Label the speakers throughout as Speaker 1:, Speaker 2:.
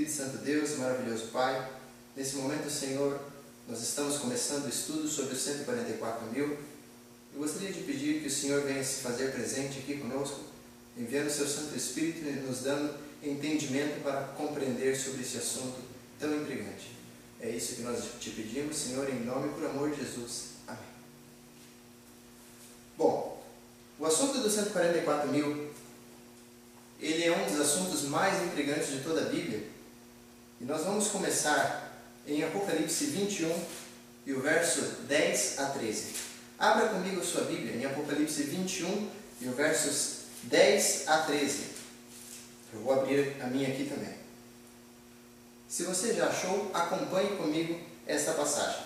Speaker 1: Querido Santo Deus, maravilhoso Pai, nesse momento, Senhor, nós estamos começando o estudo sobre os 144 mil. Eu gostaria de pedir que o Senhor venha se fazer presente aqui conosco, enviando o seu Santo Espírito e nos dando entendimento para compreender sobre esse assunto tão intrigante. É isso que nós te pedimos, Senhor, em nome e por amor de Jesus. Amém. Bom, o assunto dos 144 mil, ele é um dos assuntos mais intrigantes de toda a Bíblia. E nós vamos começar em Apocalipse 21 e o verso 10 a 13. Abra comigo a sua Bíblia em Apocalipse 21 e o versos 10 a 13. Eu vou abrir a minha aqui também. Se você já achou, acompanhe comigo esta passagem.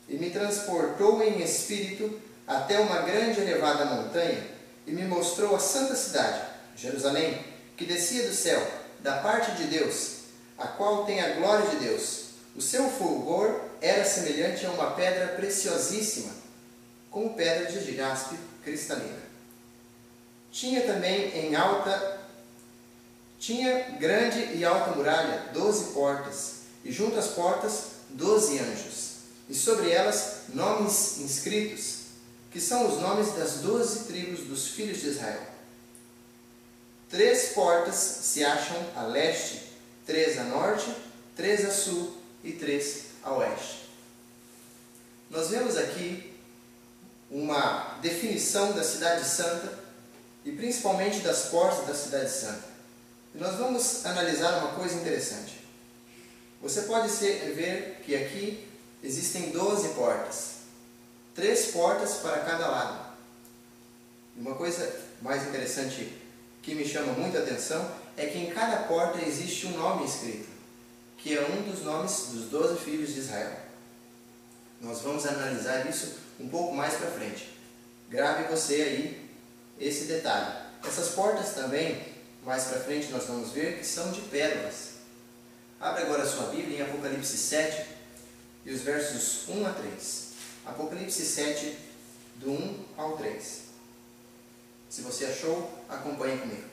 Speaker 1: E me transportou em espírito até uma grande e elevada montanha e me mostrou a santa cidade, Jerusalém, que descia do céu, da parte de Deus, a qual tem a glória de Deus. O seu fulgor era semelhante a uma pedra preciosíssima, como pedra de jaspe cristalina. Tinha grande e alta muralha, 12 portas, e junto às portas 12 anjos, e sobre elas nomes inscritos, que são os nomes das 12 tribos dos filhos de Israel. 3 portas se acham a leste, 3 a norte, 3 a sul e 3 a oeste. Nós vemos aqui uma definição da cidade santa e principalmente das portas da cidade santa. E nós vamos analisar uma coisa interessante. Você pode ver que aqui existem 12 portas, 3 portas para cada lado. E uma coisa mais interessante que me chama muita atenção é que em cada porta existe um nome escrito, que é um dos nomes dos 12 filhos de Israel. Nós vamos analisar isso um pouco mais para frente. Grave você aí esse detalhe. Essas portas também, mais para frente nós vamos ver que são de pérolas. Abra agora a sua Bíblia em Apocalipse 7 e os versos 1 a 3. Apocalipse 7, do 1 ao 3. Se você achou, acompanhe comigo.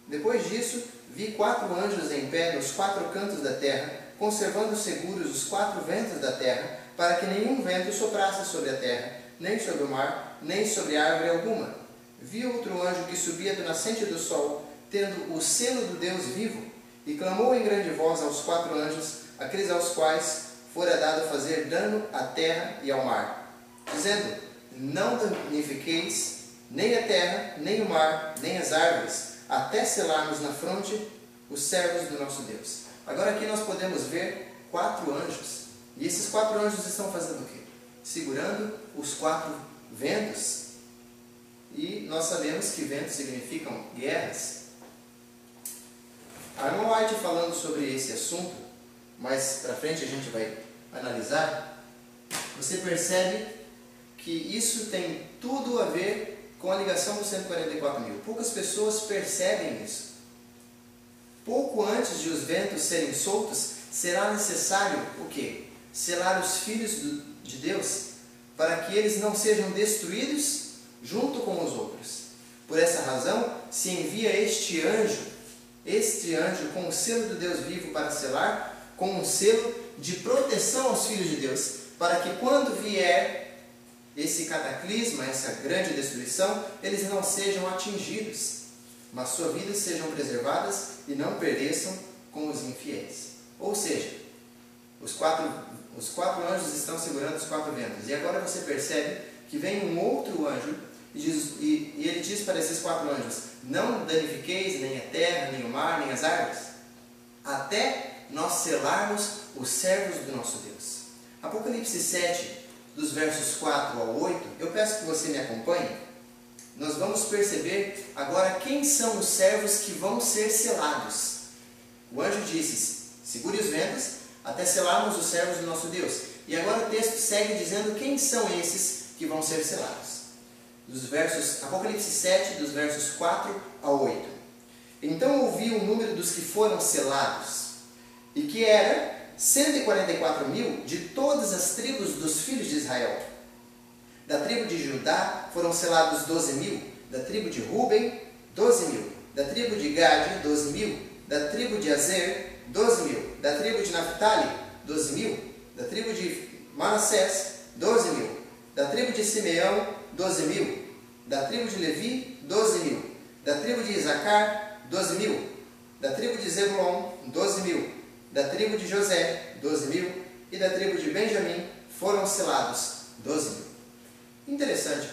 Speaker 1: Depois disso, vi 4 anjos em pé nos 4 cantos da terra, conservando seguros os 4 ventos da terra, para que nenhum vento soprasse sobre a terra, nem sobre o mar, nem sobre árvore alguma. Vi outro anjo que subia do nascente do sol, tendo o selo do Deus vivo, e clamou em grande voz aos 4 anjos, aqueles aos quais fora dado fazer dano à terra e ao mar, dizendo: não danifiqueis nem a terra, nem o mar, nem as árvores, até selarmos na fronte os servos do nosso Deus. Agora aqui nós podemos ver 4 anjos. E esses 4 anjos estão fazendo o quê? Segurando os 4 ventos. E nós sabemos que ventos significam guerras. A irmã White, falando sobre esse assunto, mais para frente a gente vai analisar, você percebe que isso tem tudo a ver com a ligação dos 144 mil. Poucas pessoas percebem isso. Pouco antes de os ventos serem soltos, será necessário o quê? Selar os filhos de Deus, para que eles não sejam destruídos junto com os outros. Por essa razão, se envia este anjo com o selo do Deus vivo para selar, com um selo de proteção aos filhos de Deus, para que quando vier esse cataclisma, essa grande destruição, eles não sejam atingidos, mas suas vidas sejam preservadas e não pereçam com os infiéis. Ou seja, os quatro anjos estão segurando os 4 ventos. E agora você percebe que vem um outro anjo e ele diz para esses 4 anjos: não danifiqueis nem a terra, nem o mar, nem as árvores, até nós selarmos os servos do nosso Deus. Apocalipse 7, dos versos 4 ao 8, eu peço que você me acompanhe. Nós vamos perceber agora quem são os servos que vão ser selados. O anjo disse: segure os ventos até selarmos os servos do nosso Deus. E agora o texto segue dizendo quem são esses que vão ser selados. Apocalipse 7, dos versos 4 ao 8. Então ouvi o número dos que foram selados, e que era 144 mil de todas as tribos dos filhos de Israel. Da tribo de Judá foram selados 12 mil, da tribo de Ruben, 12 mil, da tribo de Gade, 12 mil, Da tribo de Azer, 12.000. Da tribo de Naphtali, 12.000. Da tribo de Manassés, 12.000. Da tribo de Simeão, 12.000. Da tribo de Levi, 12.000. Da tribo de Isacar, 12.000. Da tribo de Zebulon, 12.000. Da tribo de José, 12.000. E da tribo de Benjamim foram selados 12.000. Interessante.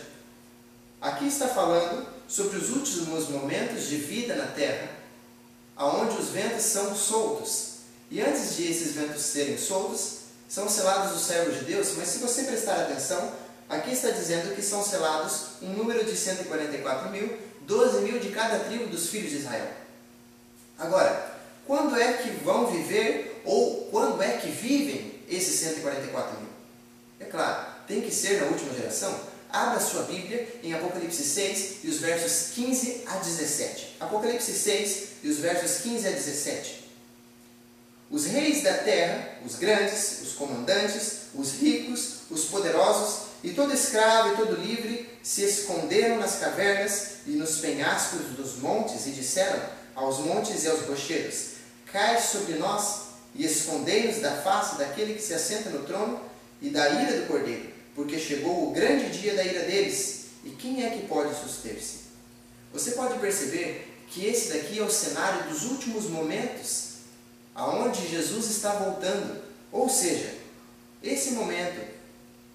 Speaker 1: Aqui está falando sobre os últimos momentos de vida na terra, aonde os ventos são soltos. E antes de esses ventos serem soltos, são selados os servos de Deus. Mas se você prestar atenção, aqui está dizendo que são selados um número de 144.000, 12.000 de cada tribo dos filhos de Israel. Agora, quando é que vão viver, ou quando é que vivem esses 144.000? É claro, tem que ser na última geração. Abra sua Bíblia em Apocalipse 6 e os versos 15 a 17. Apocalipse 6 e os versos 15 a 17. Os reis da terra, os grandes, os comandantes, os ricos, os poderosos e todo escravo e todo livre se esconderam nas cavernas e nos penhascos dos montes e disseram aos montes e aos rochedos: cai sobre nós e escondei-nos da face daquele que se assenta no trono e da ira do Cordeiro, porque chegou o grande dia da ira deles, e quem é que pode suster-se? Você pode perceber que esse daqui é o cenário dos últimos momentos, aonde Jesus está voltando. Ou seja, esse momento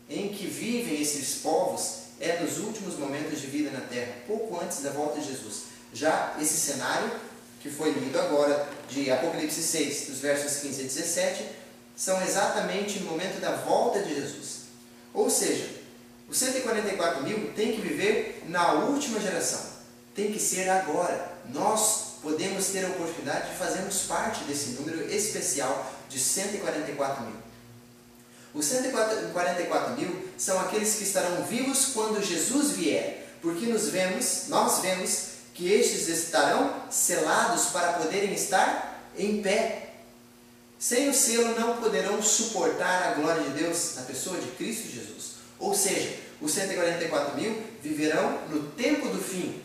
Speaker 1: em que vivem esses povos é nos últimos momentos de vida na terra, pouco antes da volta de Jesus. Já esse cenário que foi lido agora, de Apocalipse 6, dos versos 15 a 17, são exatamente no momento da volta de Jesus. Ou seja, os 144.000 tem que viver na última geração. Tem que ser agora. Nós podemos ter a oportunidade de fazermos parte desse número especial de 144.000. Os 144.000 são aqueles que estarão vivos quando Jesus vier, porque nós vemos que estes estarão selados para poderem estar em pé. Sem o selo não poderão suportar a glória de Deus na pessoa de Cristo Jesus. Ou seja, os 144.000 viverão no tempo do fim.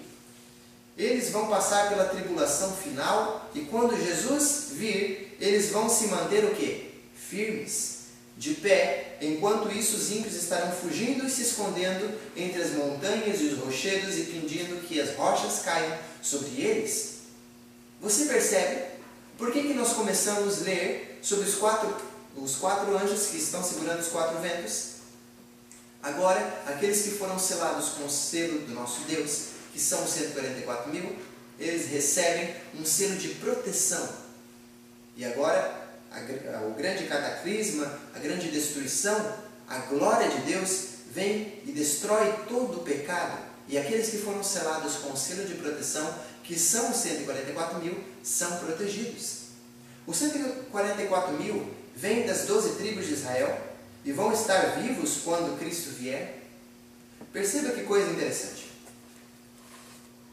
Speaker 1: Eles vão passar pela tribulação final e quando Jesus vir, eles vão se manter o quê? Firmes, de pé, enquanto isso os ímpios estarão fugindo e se escondendo entre as montanhas e os rochedos e pedindo que as rochas caiam sobre eles. Você percebe? Por que nós começamos a ler sobre os quatro anjos que estão segurando os 4 ventos? Agora, aqueles que foram selados com o selo do nosso Deus, que são os 144.000, eles recebem um selo de proteção. E agora, o grande cataclisma, a grande destruição, a glória de Deus vem e destrói todo o pecado. E aqueles que foram selados com o selo de proteção, que são os 144.000, são protegidos. Os 144.000 vêm das 12 tribos de Israel e vão estar vivos quando Cristo vier. Perceba que coisa interessante.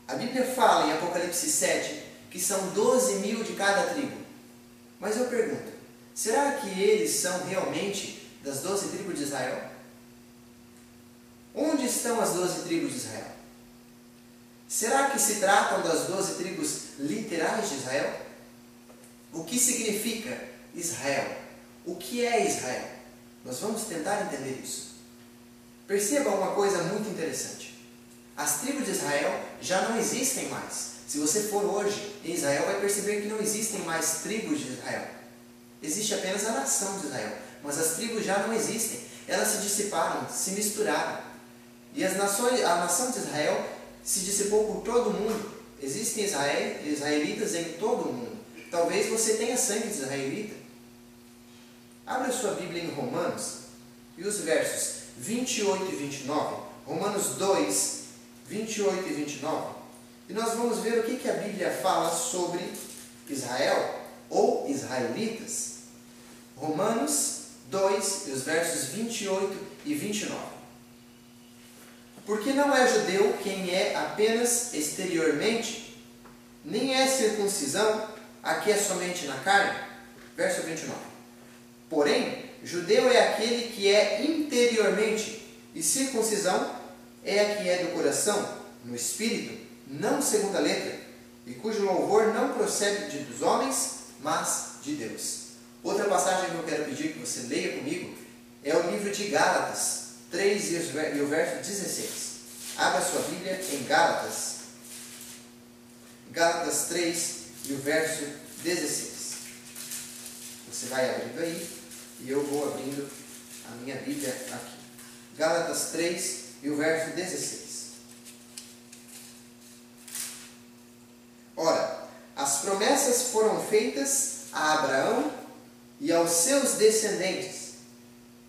Speaker 1: A Bíblia fala em Apocalipse 7 que são 12.000 de cada tribo. Mas eu pergunto, será que eles são realmente das 12 tribos de Israel? Onde estão as 12 tribos de Israel? Será que se tratam das 12 tribos literais de Israel? O que significa Israel? O que é Israel? Nós vamos tentar entender isso. Perceba uma coisa muito interessante. As tribos de Israel já não existem mais. Se você for hoje em Israel, vai perceber que não existem mais tribos de Israel. Existe apenas a nação de Israel. Mas as tribos já não existem. Elas se dissiparam, se misturaram. E a nação de Israel se dissipou por todo o mundo. Existem israelitas em todo o mundo. Talvez você tenha sangue de israelita. Abra sua Bíblia em Romanos e os versos 28 e 29. Romanos 2, 28 e 29. E nós vamos ver o que a Bíblia fala sobre Israel ou israelitas. Romanos 2, e os versos 28 e 29. Porque não é judeu quem é apenas exteriormente, nem é circuncisão a que é somente na carne. Verso 29. Porém, judeu é aquele que é interiormente, e circuncisão é a que é do coração, no espírito, não segundo a letra, e cujo louvor não procede dos homens, mas de Deus. Outra passagem que eu quero pedir que você leia comigo é o livro de Gálatas 3 e o verso 16. Abra sua Bíblia em Gálatas 3 e o verso 16. Você vai abrindo aí e eu vou abrindo a minha Bíblia aqui. Gálatas 3 e o verso 16. Ora, as promessas foram feitas a Abraão e aos seus descendentes.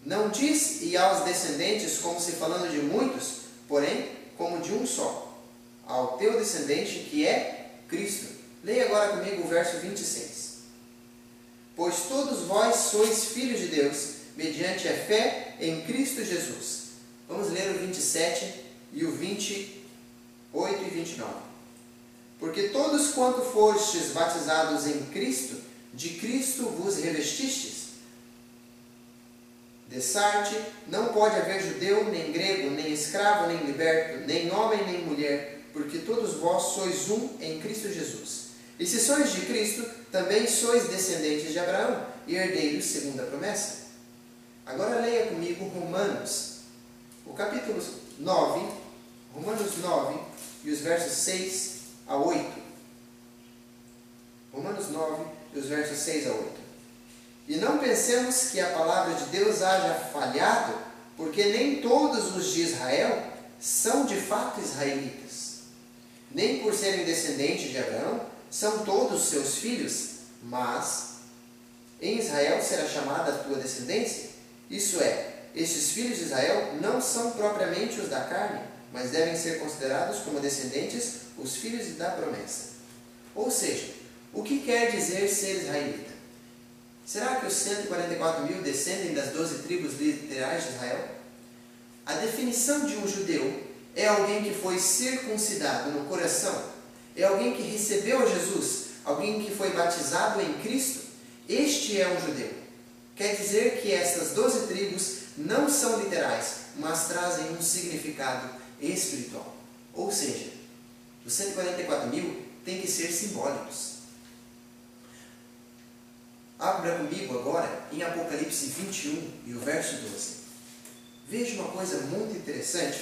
Speaker 1: Não diz e aos descendentes como se falando de muitos, porém como de um só, ao teu descendente que é Cristo. Leia agora comigo o verso 26. Pois todos vós sois filhos de Deus, mediante a fé em Cristo Jesus. Vamos ler o 27 e o 28 e 29. Porque todos quanto fostes batizados em Cristo, de Cristo vos revestistes. Dessarte, não pode haver judeu, nem grego, nem escravo, nem liberto, nem homem, nem mulher, porque todos vós sois um em Cristo Jesus. E se sois de Cristo, também sois descendentes de Abraão, e herdeiros segundo a promessa. Agora leia comigo Romanos, o capítulo 9, Romanos 9, e os versos 6 a 8. Romanos 9, e os versos 6 a 8. E não pensemos que a palavra de Deus haja falhado, porque nem todos os de Israel são de fato israelitas. Nem por serem descendentes de Abraão, são todos seus filhos, mas em Israel será chamada a tua descendência. Isso é, estes filhos de Israel não são propriamente os da carne, mas devem ser considerados como descendentes os filhos da promessa. Ou seja, o que quer dizer ser israelita? Será que os 144 mil descendem das 12 tribos literais de Israel? A definição de um judeu é alguém que foi circuncidado no coração, é alguém que recebeu Jesus, alguém que foi batizado em Cristo. Este é um judeu. Quer dizer que estas 12 tribos não são literais, mas trazem um significado espiritual. Ou seja, os 144 mil têm que ser simbólicos. Abra comigo agora em Apocalipse 21 e o verso 12. Veja uma coisa muito interessante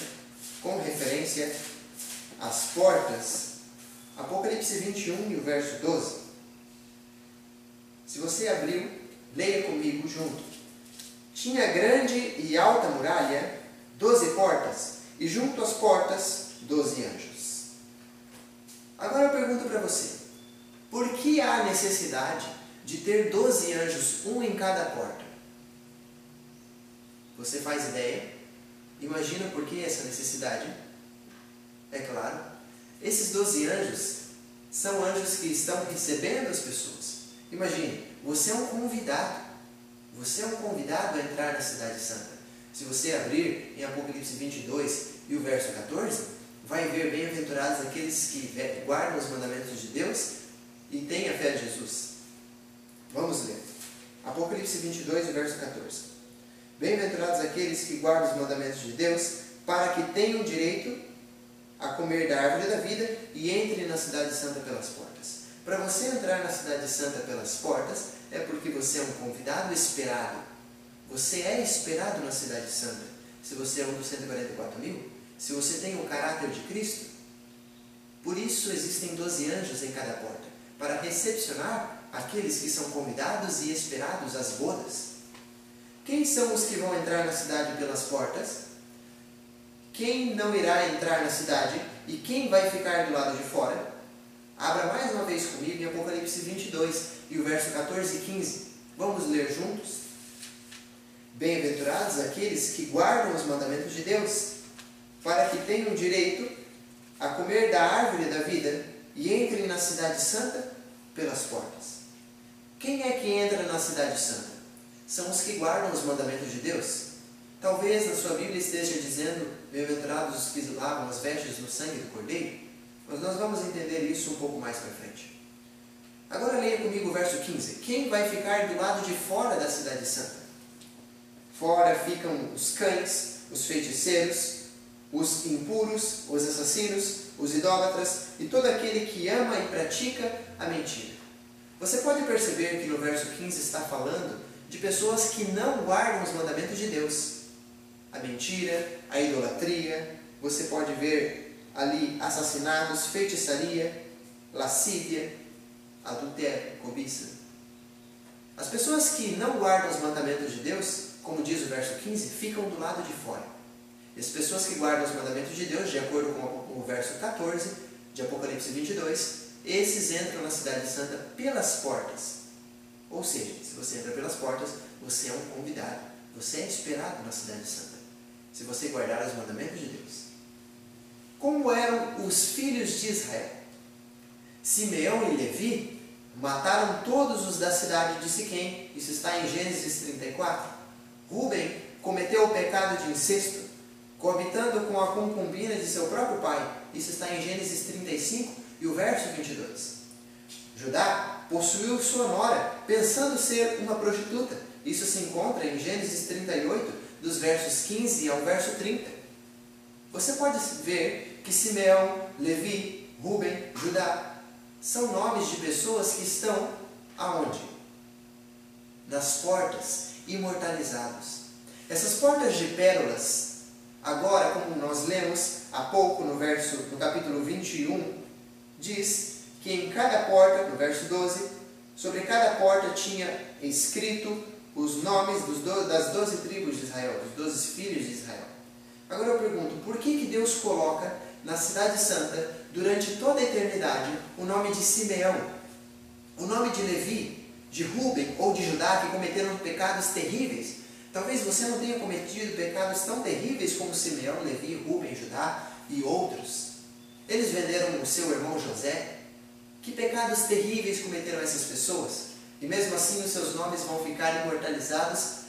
Speaker 1: com referência às portas. Apocalipse 21 e o verso 12. Se você abriu, leia comigo junto. Tinha grande e alta muralha, 12 portas, e junto às portas, 12 anjos. Agora eu pergunto para você, por que há necessidade de ter 12 anjos, um em cada porta? Você faz ideia? Imagina por que essa necessidade? É claro, esses 12 anjos são anjos que estão recebendo as pessoas. Imagine, você é um convidado. Você é um convidado a entrar na Cidade Santa. Se você abrir em Apocalipse 22 e o verso 14, vai ver bem-aventurados aqueles que guardam os mandamentos de Deus e têm a fé de Jesus. Vamos ler. Apocalipse 22, verso 14. Bem-aventurados aqueles que guardam os mandamentos de Deus, para que tenham direito a comer da árvore da vida e entrem na Cidade Santa pelas portas. Para você entrar na Cidade Santa pelas portas, é porque você é um convidado esperado. Você é esperado na Cidade Santa. Se você é um dos 144 mil, se você tem o caráter de Cristo, por isso existem 12 anjos em cada porta, para recepcionar aqueles que são convidados e esperados às bodas. Quem são os que vão entrar na cidade pelas portas? Quem não irá entrar na cidade e quem vai ficar do lado de fora? Abra mais uma vez comigo em Apocalipse 22 e o verso 14 e 15. Vamos ler juntos? Bem-aventurados aqueles que guardam os mandamentos de Deus, para que tenham direito a comer da árvore da vida e entrem na cidade santa pelas portas. Quem é que entra na cidade santa? São os que guardam os mandamentos de Deus. Talvez na sua Bíblia esteja dizendo, bem-aventurados os que lavam as vestes no sangue do Cordeiro, mas nós vamos entender isso um pouco mais para frente. Agora leia comigo o verso 15. Quem vai ficar do lado de fora da cidade santa? Fora ficam os cães, os feiticeiros, os impuros, os assassinos, os idólatras e todo aquele que ama e pratica a mentira. Você pode perceber que no verso 15 está falando de pessoas que não guardam os mandamentos de Deus. A mentira, a idolatria, você pode ver ali assassinatos, feitiçaria, lascívia, adultério, cobiça. As pessoas que não guardam os mandamentos de Deus, como diz o verso 15, ficam do lado de fora. E as pessoas que guardam os mandamentos de Deus, de acordo com o verso 14 de Apocalipse 22, esses entram na cidade santa pelas portas. Ou seja, se você entra pelas portas, você é um convidado. Você é esperado na cidade santa, se você guardar os mandamentos de Deus. Como eram os filhos de Israel? Simeão e Levi mataram todos os da cidade de Siquém. Isso está em Gênesis 34. Rúben cometeu o pecado de incesto, coabitando com a concubina de seu próprio pai. Isso está em Gênesis 35 e o verso 22. Judá possuiu sua nora, pensando ser uma prostituta. Isso se encontra em Gênesis 38, dos versos 15 ao verso 30. Você pode ver que Simeão, Levi, Rúben, Judá são nomes de pessoas que estão aonde? Nas portas, imortalizados. Essas portas de pérolas, agora, como nós lemos há pouco no capítulo 21, diz que em cada porta, no verso 12, sobre cada porta tinha escrito os nomes das 12 tribos de Israel, dos 12 filhos de Israel. Agora eu pergunto, por que Deus coloca na cidade santa, durante toda a eternidade, o nome de Simeão, o nome de Levi, de Rúben ou de Judá, que cometeram pecados terríveis? Talvez você não tenha cometido pecados tão terríveis como Simeão, Levi, Rúben, Judá e outros. Eles venderam o seu irmão José. Que pecados terríveis cometeram essas pessoas? E mesmo assim os seus nomes vão ficar imortalizados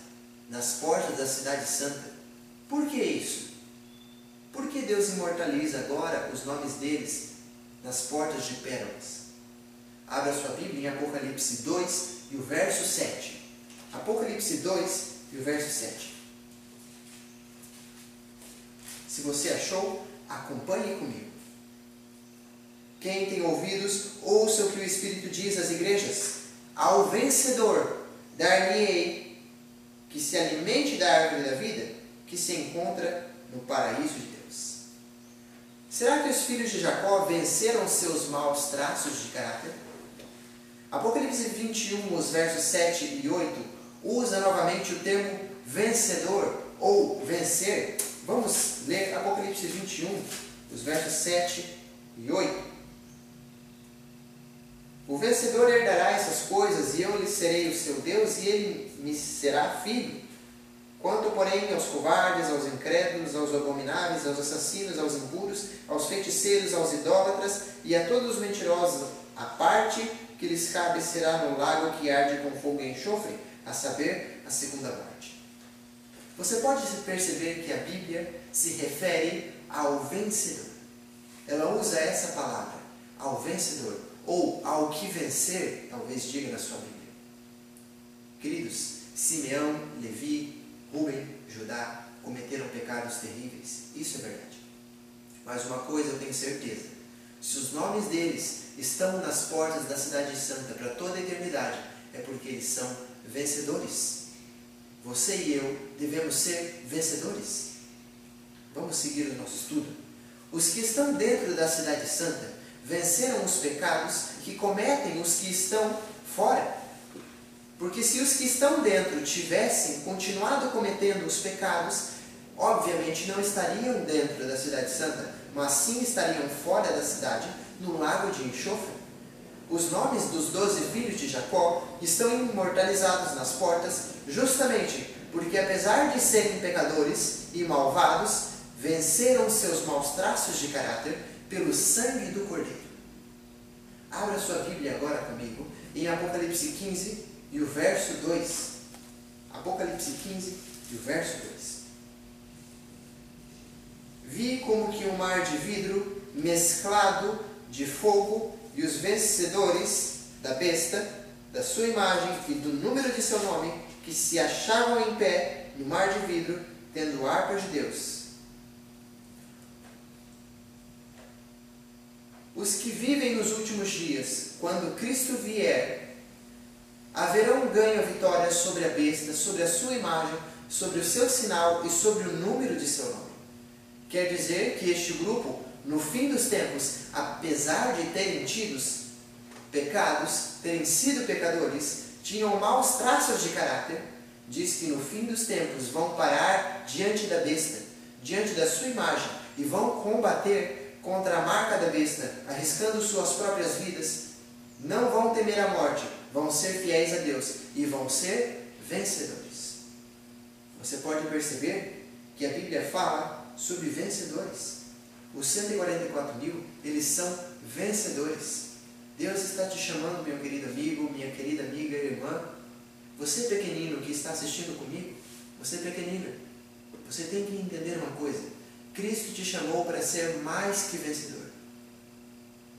Speaker 1: nas portas da cidade santa. Por que isso? Por que Deus imortaliza agora os nomes deles nas portas de pérolas? Abra sua Bíblia em Apocalipse 2 e o verso 7. Apocalipse 2 e o verso 7. Se você achou, acompanhe comigo. Quem tem ouvidos, ouça o que o Espírito diz às igrejas. Ao vencedor, dar-lhe-ei que se alimente da árvore da vida, que se encontra no paraíso de Deus. Será que os filhos de Jacó venceram seus maus traços de caráter? Apocalipse 21, os versos 7 e 8, usa novamente o termo vencedor ou vencer. Vamos ler Apocalipse 21, os versos 7 e 8. O vencedor herdará essas coisas, e eu lhe serei o seu Deus, e ele me será filho. Quanto, porém, aos covardes, aos incrédulos, aos abomináveis, aos assassinos, aos impuros, aos feiticeiros, aos idólatras e a todos os mentirosos, a parte que lhes cabe será no lago que arde com fogo e enxofre, a saber, a segunda morte. Você pode perceber que a Bíblia se refere ao vencedor. Ela usa essa palavra, ao vencedor, ou ao que vencer, talvez diga na sua Bíblia. Queridos, Simeão, Levi, Rúben, Judá cometeram pecados terríveis. Isso é verdade. Mas uma coisa eu tenho certeza. Se os nomes deles estão nas portas da cidade santa para toda a eternidade, é porque eles são vencedores. Você e eu devemos ser vencedores. Vamos seguir o nosso estudo. Os que estão dentro da cidade santa venceram os pecados que cometem os que estão fora. Porque se os que estão dentro tivessem continuado cometendo os pecados, obviamente não estariam dentro da cidade santa, mas sim estariam fora da cidade, no lago de enxofre. Os nomes dos 12 filhos de Jacó estão imortalizados nas portas, justamente porque, apesar de serem pecadores e malvados, venceram seus maus traços de caráter pelo sangue do Cordeiro. Abra sua Bíblia agora comigo em Apocalipse 15 e o verso 2. Apocalipse 15 e o verso 2. Vi como que um mar de vidro mesclado de fogo, e os vencedores da besta, da sua imagem e do número de seu nome, que se achavam em pé no mar de vidro, tendo harpas de Deus. os que vivem nos últimos dias, quando Cristo vier, haverão ganho a vitória sobre a besta, sobre a sua imagem, sobre o seu sinal e sobre o número de seu nome. Quer dizer que este grupo, no fim dos tempos, apesar de terem tido pecados, terem sido pecadores, tinham maus traços de caráter, diz que no fim dos tempos vão parar diante da besta, diante da sua imagem, e vão combater contra a marca da besta, arriscando suas próprias vidas. Não vão temer a morte, vão ser fiéis a Deus e vão ser vencedores. Você pode perceber que a Bíblia fala sobre vencedores. Os 144.000, eles são vencedores. Deus está te chamando, meu querido amigo, minha querida amiga e irmã. Você pequenino que está assistindo comigo, você pequenina, você tem que entender uma coisa. Cristo te chamou para ser mais que vencedor.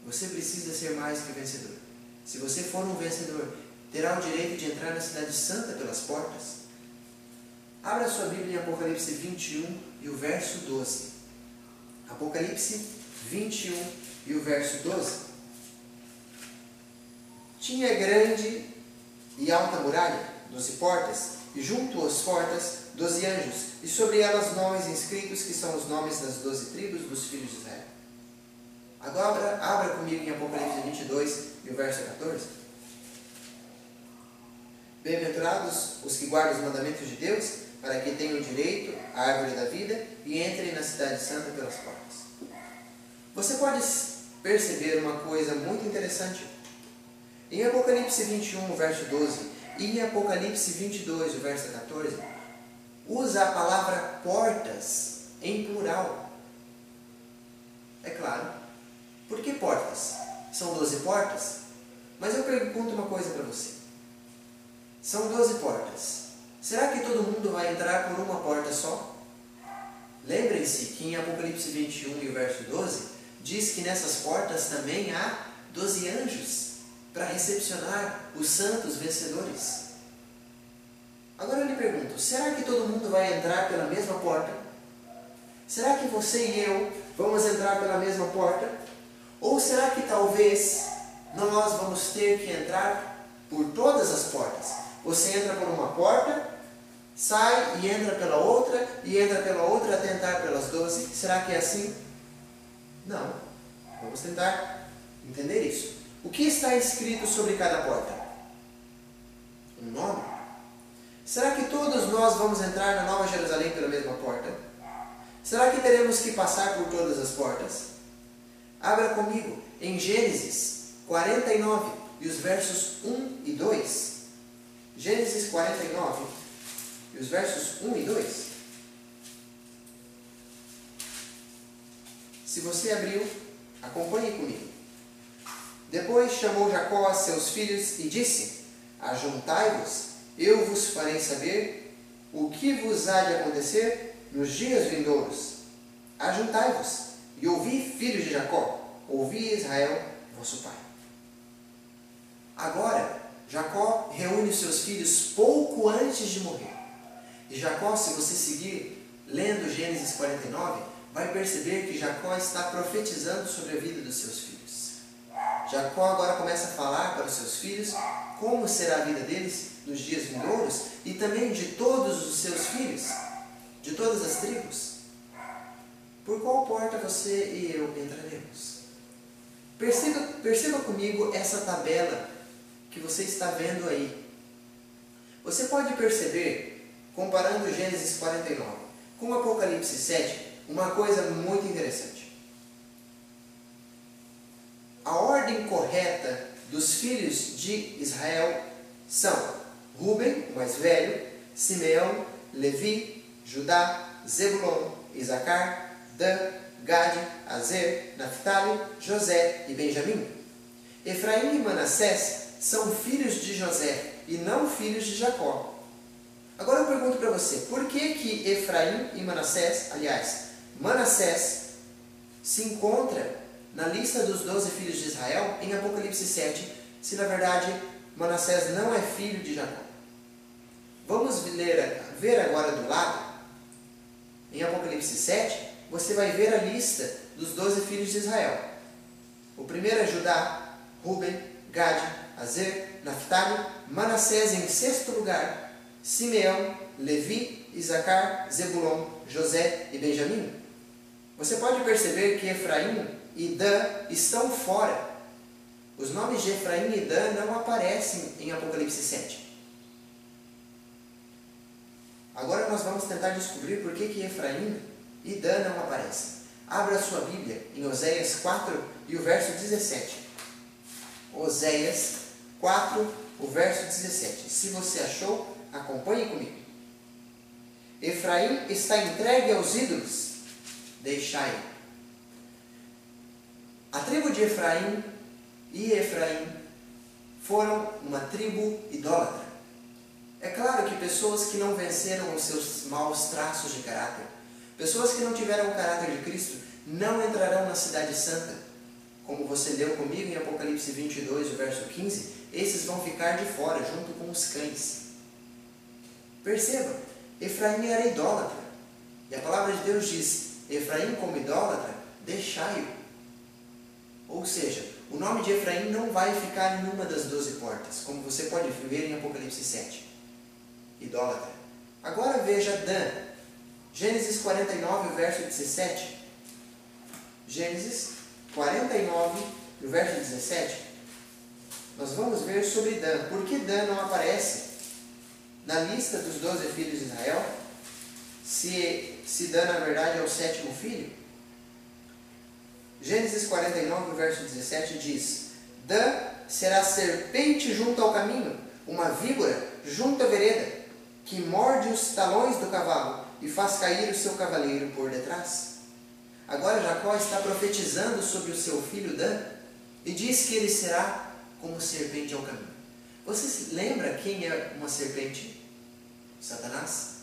Speaker 1: Você precisa ser mais que vencedor. Se você for um vencedor, terá o direito de entrar na cidade santa pelas portas. Abra sua Bíblia em Apocalipse 21 e o verso 12. Apocalipse 21 e o verso 12. Tinha grande e alta muralha, 12 portas, e junto às portas 12 anjos, e sobre elas nomes inscritos, que são os nomes das 12 tribos dos filhos de Israel. Agora abra comigo em Apocalipse 22 e o verso 14. Bem-aventurados os que guardam os mandamentos de Deus, para que tenham direito à árvore da vida e entrem na cidade santa pelas portas. Você pode perceber uma coisa muito interessante. Em Apocalipse 21, verso 12, e em Apocalipse 22, o verso 14, usa a palavra portas em plural. É claro. Por que portas? São 12 portas? Mas eu pergunto uma coisa para você. São 12 portas. Será que todo mundo vai entrar por uma porta só? Lembrem-se que em Apocalipse 21 e o verso 12, diz que nessas portas também há 12 anjos para recepcionar os santos vencedores. Agora eu lhe pergunto, será que todo mundo vai entrar pela mesma porta? Será que você e eu vamos entrar pela mesma porta? Ou será que talvez nós vamos ter que entrar por todas as portas? Você entra por uma porta, sai e entra pela outra, e entra pela outra até entrar pelas 12. Será que é assim? Não. Vamos tentar entender isso. O que está escrito sobre cada porta? Um nome. Será que todos nós vamos entrar na Nova Jerusalém pela mesma porta? Será que teremos que passar por todas as portas? Abra comigo em Gênesis 49 e os versos 1 e 2. Gênesis 49 e os versos 1 e 2. Se você abriu, acompanhe comigo. Depois chamou Jacó a seus filhos e disse: Ajuntai-vos, eu vos farei saber o que vos há de acontecer nos dias vindouros. Ajuntai-vos e ouvi, filhos de Jacó, ouvi, Israel, vosso pai. Agora, Jacó reúne os seus filhos pouco antes de morrer. E Jacó, se você seguir lendo Gênesis 49, vai perceber que Jacó está profetizando sobre a vida dos seus filhos. Jacó agora começa a falar para os seus filhos como será a vida deles nos dias vindouros e também de todos os seus filhos, de todas as tribos. Por qual porta você e eu entraremos? Perceba comigo essa tabela que você está vendo aí. Você pode perceber, comparando Gênesis 49 com Apocalipse 7, uma coisa muito interessante. A ordem correta dos filhos de Israel são Rúben, o mais velho, Simeão, Levi, Judá, Zebulon, Isacar, Dan, Gade, Azer, Naphtali, José e Benjamim. Efraim e Manassés são filhos de José e não filhos de Jacó. Agora eu pergunto para você, por que Efraim e Manassés, aliás, Manassés se encontra na lista dos 12 filhos de Israel em Apocalipse 7, se na verdade Manassés não é filho de Jacó? Vamos ver agora do lado, em Apocalipse 7, você vai ver a lista dos 12 filhos de Israel. O primeiro é Judá, Ruben, Gade, Azer, Naftali, Manassés em sexto lugar, Simeão, Levi, Isacar, Zebulon, José e Benjamim. Você pode perceber que Efraim e Dan estão fora. Os nomes de Efraim e Dan não aparecem em Apocalipse 7. Agora nós vamos tentar descobrir por que Efraim e Dan não aparecem. Abra sua Bíblia em Oséias 4 e o verso 17. Oséias 4, o verso 17. Se você achou, acompanhe comigo. Efraim está entregue aos ídolos, deixai-o. A tribo de Efraim e Efraim foram uma tribo idólatra. É claro que pessoas que não venceram os seus maus traços de caráter, pessoas que não tiveram o caráter de Cristo, não entrarão na cidade santa. Como você leu comigo em Apocalipse 22, o verso 15, esses vão ficar de fora, junto com os cães. Perceba, Efraim era idólatra. E a palavra de Deus diz, Efraim como idólatra, deixai-o. Ou seja, o nome de Efraim não vai ficar em uma das 12 portas, como você pode ver em Apocalipse 7. Idólatra. Agora veja Dan. Gênesis 49, verso 17. Gênesis 49, no verso 17. Nós vamos ver sobre Dan. Por que Dan não aparece na lista dos 12 filhos de Israel? Se Dan, na verdade, é o sétimo filho. Gênesis 49, verso 17 diz: Dan será serpente junto ao caminho, uma víbora junto à vereda, que morde os talões do cavalo e faz cair o seu cavaleiro por detrás. Agora Jacó está profetizando sobre o seu filho Dan e diz que ele será como serpente ao caminho. Você se lembra quem é uma serpente? Satanás.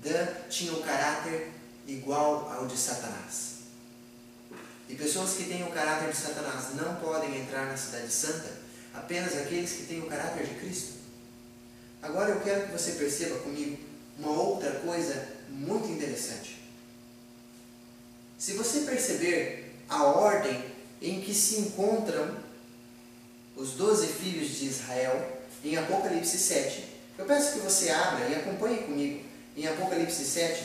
Speaker 1: Dan tinha um caráter igual ao de Satanás. E pessoas que têm o caráter de Satanás não podem entrar na cidade santa, apenas aqueles que têm o caráter de Cristo. Agora eu quero que você perceba comigo uma outra coisa muito interessante. Se você perceber a ordem em que se encontram os 12 filhos de Israel em Apocalipse 7, eu peço que você abra e acompanhe comigo. Em Apocalipse 7,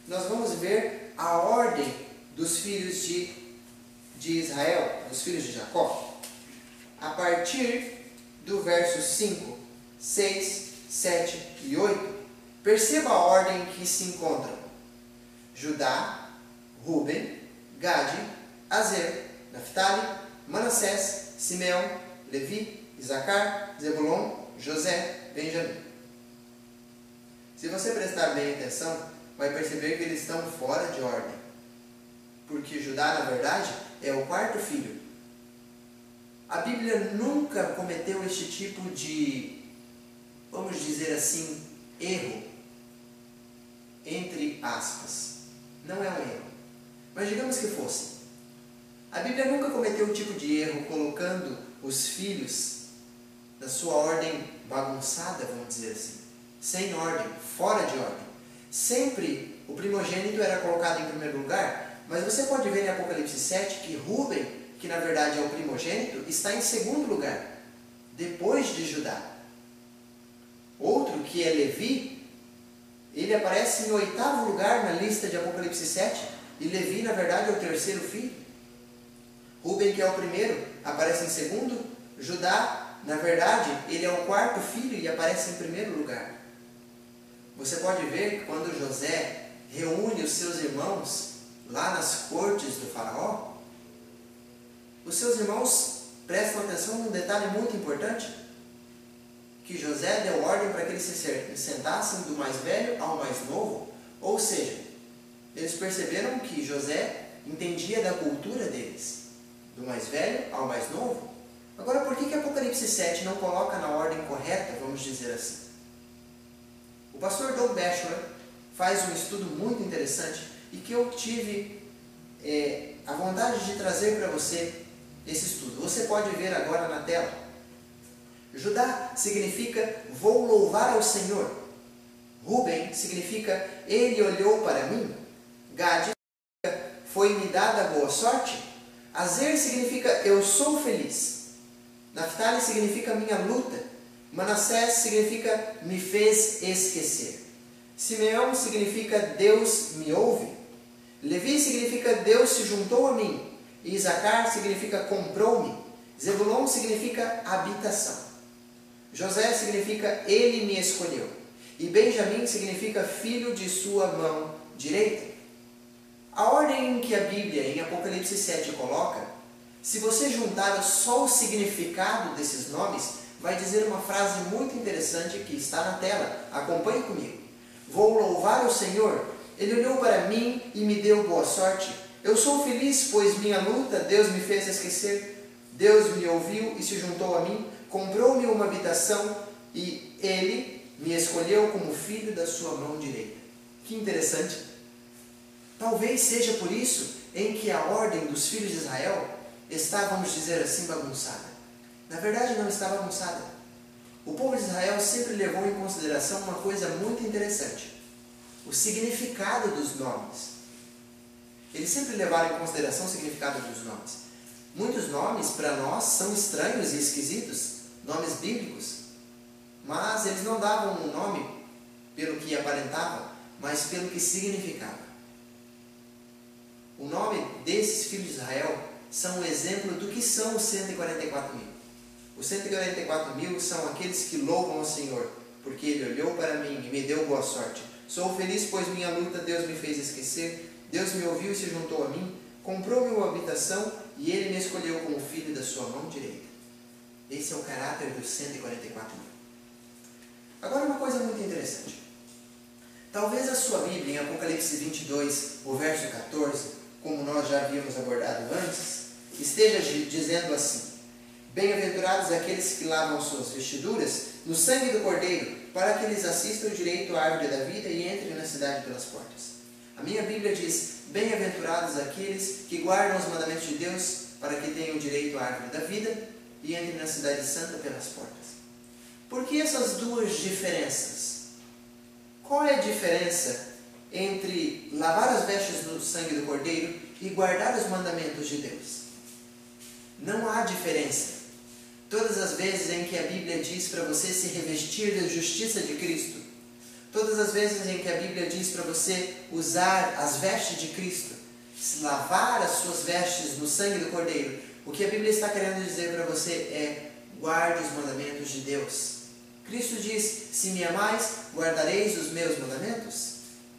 Speaker 1: nós vamos ver a ordem dos filhos de Israel, dos filhos de Jacó, a partir do verso 5, 6, 7 e 8. Perceba a ordem em que se encontram: Judá, Ruben, Gade, Azer, Naftali, Manassés, Simeão, Levi, Isacar, Zebulon, José, Benjamim. Se você prestar bem atenção, vai perceber que eles estão fora de ordem. Porque Judá, na verdade, é o quarto filho. A Bíblia nunca cometeu este tipo de, vamos dizer assim, erro, entre aspas. Não é um erro, mas digamos que fosse. A Bíblia nunca cometeu o tipo de erro colocando os filhos da sua ordem bagunçada, vamos dizer assim, sem ordem, fora de ordem. Sempre o primogênito era colocado em primeiro lugar, mas você pode ver em Apocalipse 7 que Ruben, que na verdade é o primogênito, está em segundo lugar, depois de Judá. Outro, que é Levi, ele aparece em oitavo lugar na lista de Apocalipse 7, e Levi, na verdade, é o terceiro filho. Ruben, que é o primeiro, aparece em segundo. Judá, na verdade, ele é o quarto filho e aparece em primeiro lugar. Você pode ver que quando José reúne os seus irmãos lá nas cortes do faraó, os seus irmãos prestam atenção num detalhe muito importante, que José deu ordem para que eles se sentassem do mais velho ao mais novo, ou seja, eles perceberam que José entendia da cultura deles, do mais velho ao mais novo. Agora, por que Apocalipse 7 não coloca na ordem correta, vamos dizer assim? O pastor Doug Batchelor faz um estudo muito interessante e que eu tive a vontade de trazer para você esse estudo. Você pode ver agora na tela. Judá significa vou louvar ao Senhor. Ruben significa ele olhou para mim. Gade, foi-me dada boa sorte. Azer significa eu sou feliz. Naftali significa minha luta. Manassés significa me fez esquecer. Simeão significa Deus me ouve. Levi significa Deus se juntou a mim. E Isacar significa comprou-me. Zebulon significa habitação. José significa ele me escolheu. E Benjamim significa filho de sua mão direita. A ordem em que a Bíblia, em Apocalipse 7, coloca, se você juntar só o significado desses nomes, vai dizer uma frase muito interessante que está na tela. Acompanhe comigo. Vou louvar o Senhor. Ele olhou para mim e me deu boa sorte. Eu sou feliz, pois minha luta Deus me fez esquecer. Deus me ouviu e se juntou a mim. Comprou-me uma habitação e Ele me escolheu como filho da sua mão direita. Que interessante. Talvez seja por isso em que a ordem dos filhos de Israel está, vamos dizer assim, bagunçada. Na verdade, não está bagunçada. O povo de Israel sempre levou em consideração uma coisa muito interessante: o significado dos nomes. Eles sempre levaram em consideração o significado dos nomes. Muitos nomes para nós são estranhos e esquisitos, nomes bíblicos, mas eles não davam um nome pelo que aparentava, mas pelo que significava. O nome desses filhos de Israel são um exemplo do que são os 144 mil. Os 144 mil são aqueles que louvam ao Senhor, porque Ele olhou para mim e me deu boa sorte. Sou feliz, pois minha luta Deus me fez esquecer. Deus me ouviu e se juntou a mim. Comprou-me uma habitação e Ele me escolheu como filho da sua mão direita. Esse é o caráter dos 144 mil. Agora uma coisa muito interessante. Talvez a sua Bíblia, em Apocalipse 22, o verso 14, como nós já havíamos abordado antes, esteja dizendo assim: bem-aventurados aqueles que lavam suas vestiduras no sangue do Cordeiro, para que eles assistam direito à árvore da vida e entrem na cidade pelas portas. A minha Bíblia diz: bem-aventurados aqueles que guardam os mandamentos de Deus, para que tenham direito à árvore da vida e entrem na cidade santa pelas portas. Por que essas duas diferenças? Qual é a diferença entre lavar as vestes no sangue do Cordeiro e guardar os mandamentos de Deus? Não há diferença. Todas as vezes em que a Bíblia diz para você se revestir da justiça de Cristo, todas as vezes em que a Bíblia diz para você usar as vestes de Cristo, lavar as suas vestes no sangue do Cordeiro, o que a Bíblia está querendo dizer para você é: guarde os mandamentos de Deus. Cristo diz: se me amais, guardareis os meus mandamentos?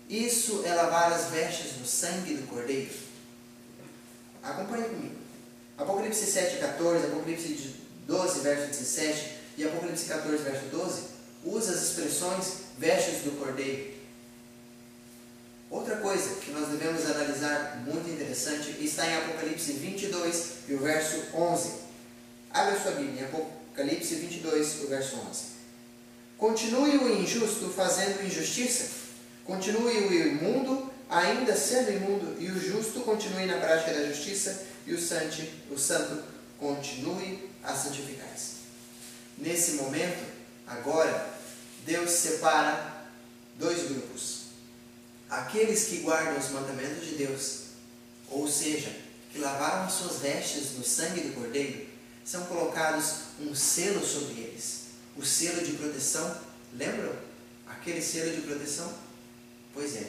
Speaker 1: Isso é lavar as vestes no sangue do Cordeiro. Acompanhe comigo. Apocalipse 7, 14, Apocalipse 12, verso 17 e Apocalipse 14, verso 12, usa as expressões vestes do Cordeiro. Outra coisa que nós devemos analisar, muito interessante, está em Apocalipse 22 e o verso 11. Abra sua Bíblia, em Apocalipse 22, o verso 11. Continue o injusto fazendo injustiça, continue o imundo ainda sendo imundo, e o justo continue na prática da justiça, e o santo continue a santificar-se. Nesse momento, agora, Deus separa dois grupos. Aqueles que guardam os mandamentos de Deus, ou seja, que lavaram as suas vestes no sangue do Cordeiro, são colocados um selo sobre eles. O selo de proteção, lembram? Aquele selo de proteção? Pois é,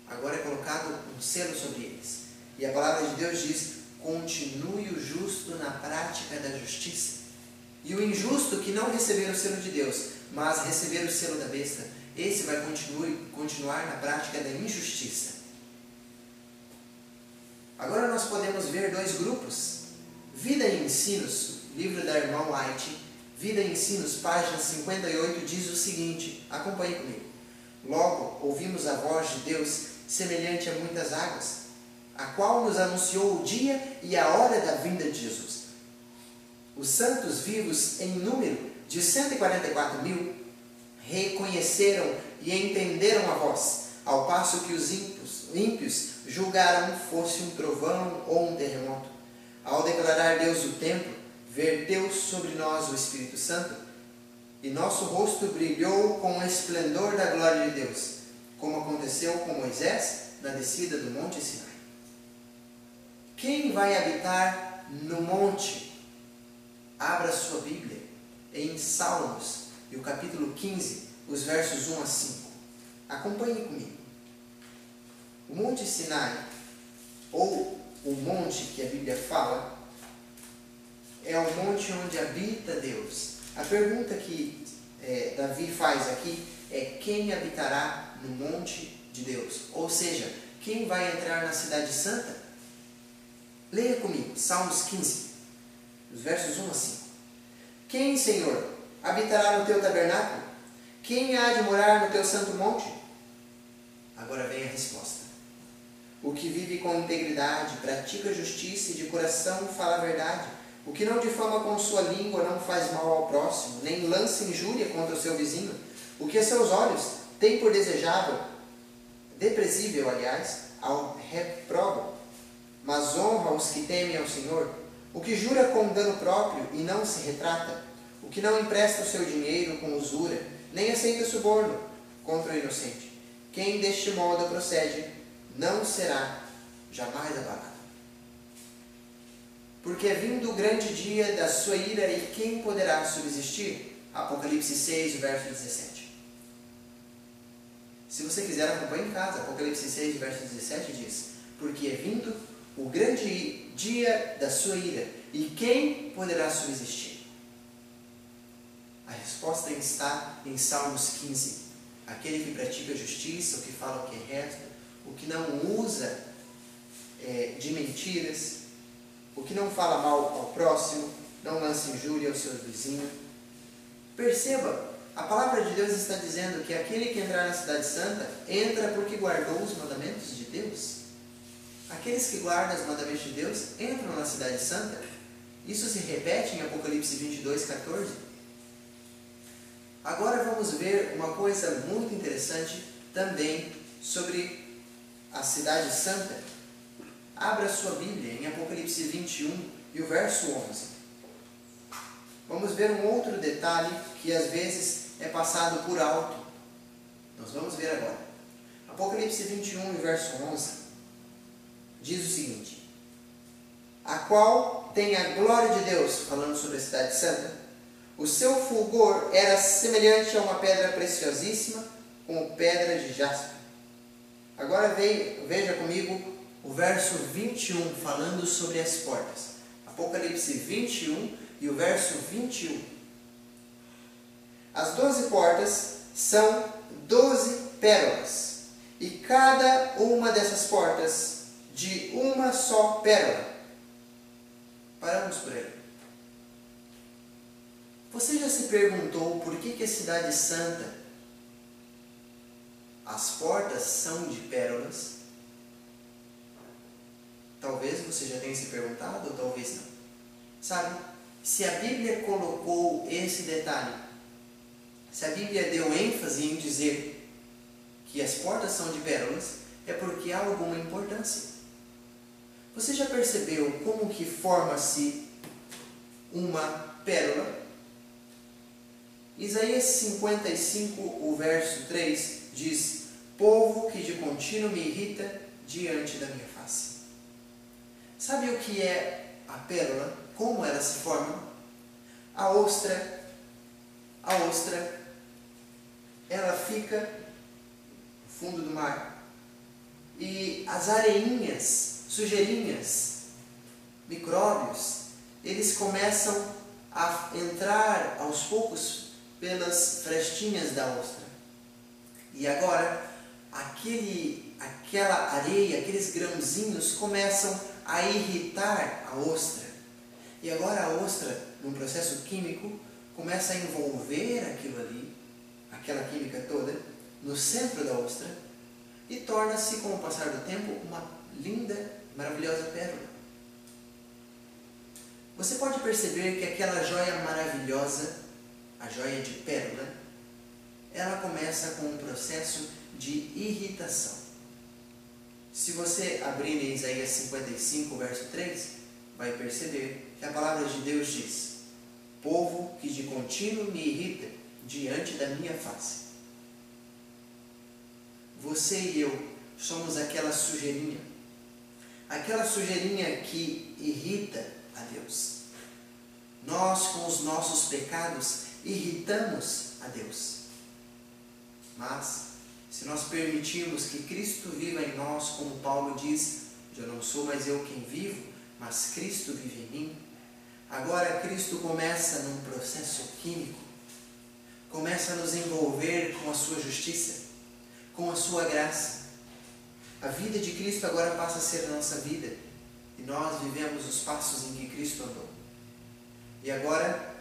Speaker 1: agora é colocado um selo sobre eles. E a palavra de Deus diz: continue o justo na prática da justiça. E o injusto que não receber o selo de Deus, mas receber o selo da besta, esse vai continuar na prática da injustiça. Agora nós podemos ver dois grupos. Vida e Ensinos, livro da irmã White, Vida e Ensinos, página 58, diz o seguinte, acompanhe comigo. Logo ouvimos a voz de Deus semelhante a muitas águas, a qual nos anunciou o dia e a hora da vinda de Jesus. Os santos vivos, em número de 144 mil, reconheceram e entenderam a voz, ao passo que os ímpios julgaram fosse um trovão ou um terremoto. Ao declarar Deus o templo, verteu sobre nós o Espírito Santo, e nosso rosto brilhou com o esplendor da glória de Deus, como aconteceu com Moisés na descida do Monte Sinai. quem vai habitar no monte? Abra sua Bíblia em Salmos, e o capítulo 15, os versos 1 a 5. Acompanhe comigo. O Monte Sinai, ou o monte que a Bíblia fala, é o monte onde habita Deus. A pergunta que Davi faz aqui é: quem habitará no monte de Deus? Ou seja, quem vai entrar na cidade santa? Leia comigo, Salmos 15, os versos 1 a 5. Quem, Senhor, habitará no teu tabernáculo? Quem há de morar no teu santo monte? Agora vem a resposta. O que vive com integridade, pratica justiça e de coração fala a verdade. O que não difama com sua língua, não faz mal ao próximo, nem lança injúria contra o seu vizinho. O que a seus olhos tem por desejável, desprezível, aliás, ao reprova, mas honra os que temem ao Senhor. O que jura com dano próprio e não se retrata. O que não empresta o seu dinheiro com usura, nem aceita suborno contra o inocente. Quem deste modo procede, não será jamais abalado. Porque é vindo o grande dia da sua ira, e quem poderá subsistir? Apocalipse 6, verso 17. Se você quiser, acompanhe em casa. Apocalipse 6, verso 17 diz: porque é vindo o grande dia da sua ira, e quem poderá subsistir? A resposta está em Salmos 15. Aquele que pratica a justiça, o que fala o que é reto, o que não usa de mentiras, o que não fala mal ao próximo, não lança injúria ao seu vizinho. Perceba, a palavra de Deus está dizendo que aquele que entrar na cidade santa, entra porque guardou os mandamentos de Deus. Aqueles que guardam os mandamentos de Deus, entram na cidade santa. Isso se repete em Apocalipse 22, 14. Agora vamos ver uma coisa muito interessante também sobre a cidade santa. Abra sua Bíblia em Apocalipse 21 e o verso 11. Vamos ver um outro detalhe que às vezes é passado por alto. Nós vamos ver agora. Apocalipse 21 e verso 11 diz o seguinte: a qual tem a glória de Deus, falando sobre a cidade santa. O seu fulgor era semelhante a uma pedra preciosíssima, como pedra de jaspe. Agora veja comigo o verso 21, falando sobre as portas. Apocalipse 21 e o verso 21. As 12 portas são 12 pérolas, e cada uma dessas portas de uma só pérola. Paramos por aí. Você já se perguntou por que a cidade santa, as portas são de pérolas? Talvez você já tenha se perguntado, ou talvez não. Sabe, se a Bíblia colocou esse detalhe, se a Bíblia deu ênfase em dizer que as portas são de pérolas, é porque há alguma importância. Você já percebeu como que forma-se uma pérola? Isaías 55, o verso 3, diz: povo que de contínuo me irrita diante da minha face. Sabe o que é a pérola? Como ela se forma? A ostra, ela fica no fundo do mar, e as areinhas, sujeirinhas, micróbios, eles começam a entrar aos poucos pelas frestinhas da ostra. E agora, aquela areia, aqueles grãozinhos começam a irritar a ostra. E agora a ostra, num processo químico, começa a envolver aquilo ali, aquela química toda, no centro da ostra, e torna-se, com o passar do tempo, uma linda, maravilhosa pérola. Você pode perceber que aquela joia maravilhosa, a joia de pérola, ela começa com um processo de irritação. Se você abrir em Isaías 55, verso 3, vai perceber que a palavra de Deus diz: povo que de contínuo me irrita diante da minha face. Você e eu somos aquela sujeirinha, aquela sujeirinha que irrita a Deus. Nós, com os nossos pecados, irritamos a Deus. Mas, se nós permitirmos que Cristo viva em nós, como Paulo diz, já não sou mais eu quem vivo, mas Cristo vive em mim. Agora Cristo começa num processo químico, começa a nos envolver com a sua justiça, com a sua graça. A vida de Cristo agora passa a ser a nossa vida, e nós vivemos os passos em que Cristo andou. E agora,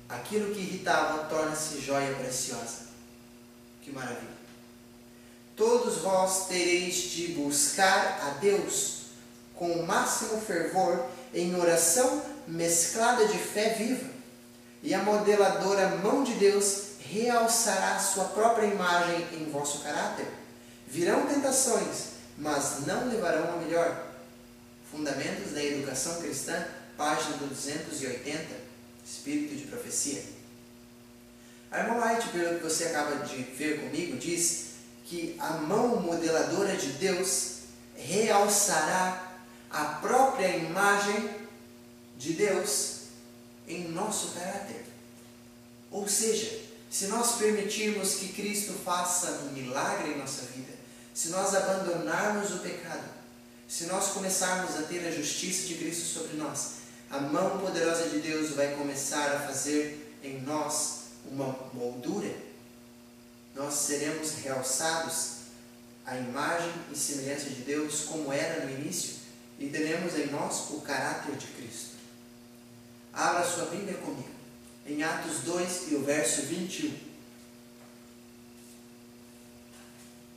Speaker 1: aquilo que irritava torna-se joia preciosa. Que maravilha! Todos vós tereis de buscar a Deus com o máximo fervor em oração mesclada de fé viva, e a modeladora mão de Deus realçará sua própria imagem em vosso caráter. Virão tentações, mas não levarão a melhor. Fundamentos da Educação Cristã, página 280, Espírito de Profecia. A irmã White, pelo que você acaba de ver comigo, diz que a mão modeladora de Deus realçará a própria imagem de Deus em nosso caráter. Ou seja, se nós permitirmos que Cristo faça um milagre em nossa vida, se nós abandonarmos o pecado, se nós começarmos a ter a justiça de Cristo sobre nós, a mão poderosa de Deus vai começar a fazer em nós uma moldura. Nós seremos realçados à imagem e semelhança de Deus como era no início, e teremos em nós o caráter de Cristo. Abra sua Bíblia comigo, em Atos 2 e o verso 21.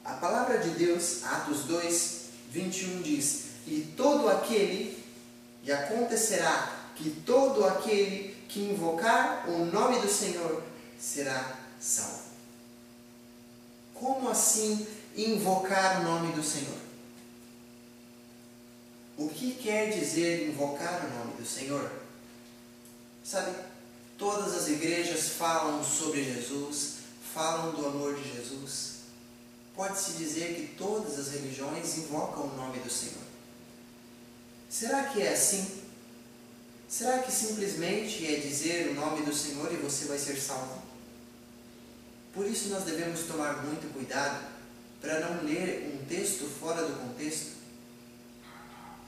Speaker 1: A palavra de Deus, Atos 2, 21 diz: e acontecerá que todo aquele que invocar o nome do Senhor será salvo. Como assim invocar o nome do Senhor? O que quer dizer invocar o nome do Senhor? Sabe, todas as igrejas falam sobre Jesus, falam do amor de Jesus. Pode-se dizer que todas as religiões invocam o nome do Senhor. Será que é assim? Será que simplesmente é dizer o nome do Senhor e você vai ser salvo? Por isso nós devemos tomar muito cuidado para não ler um texto fora do contexto.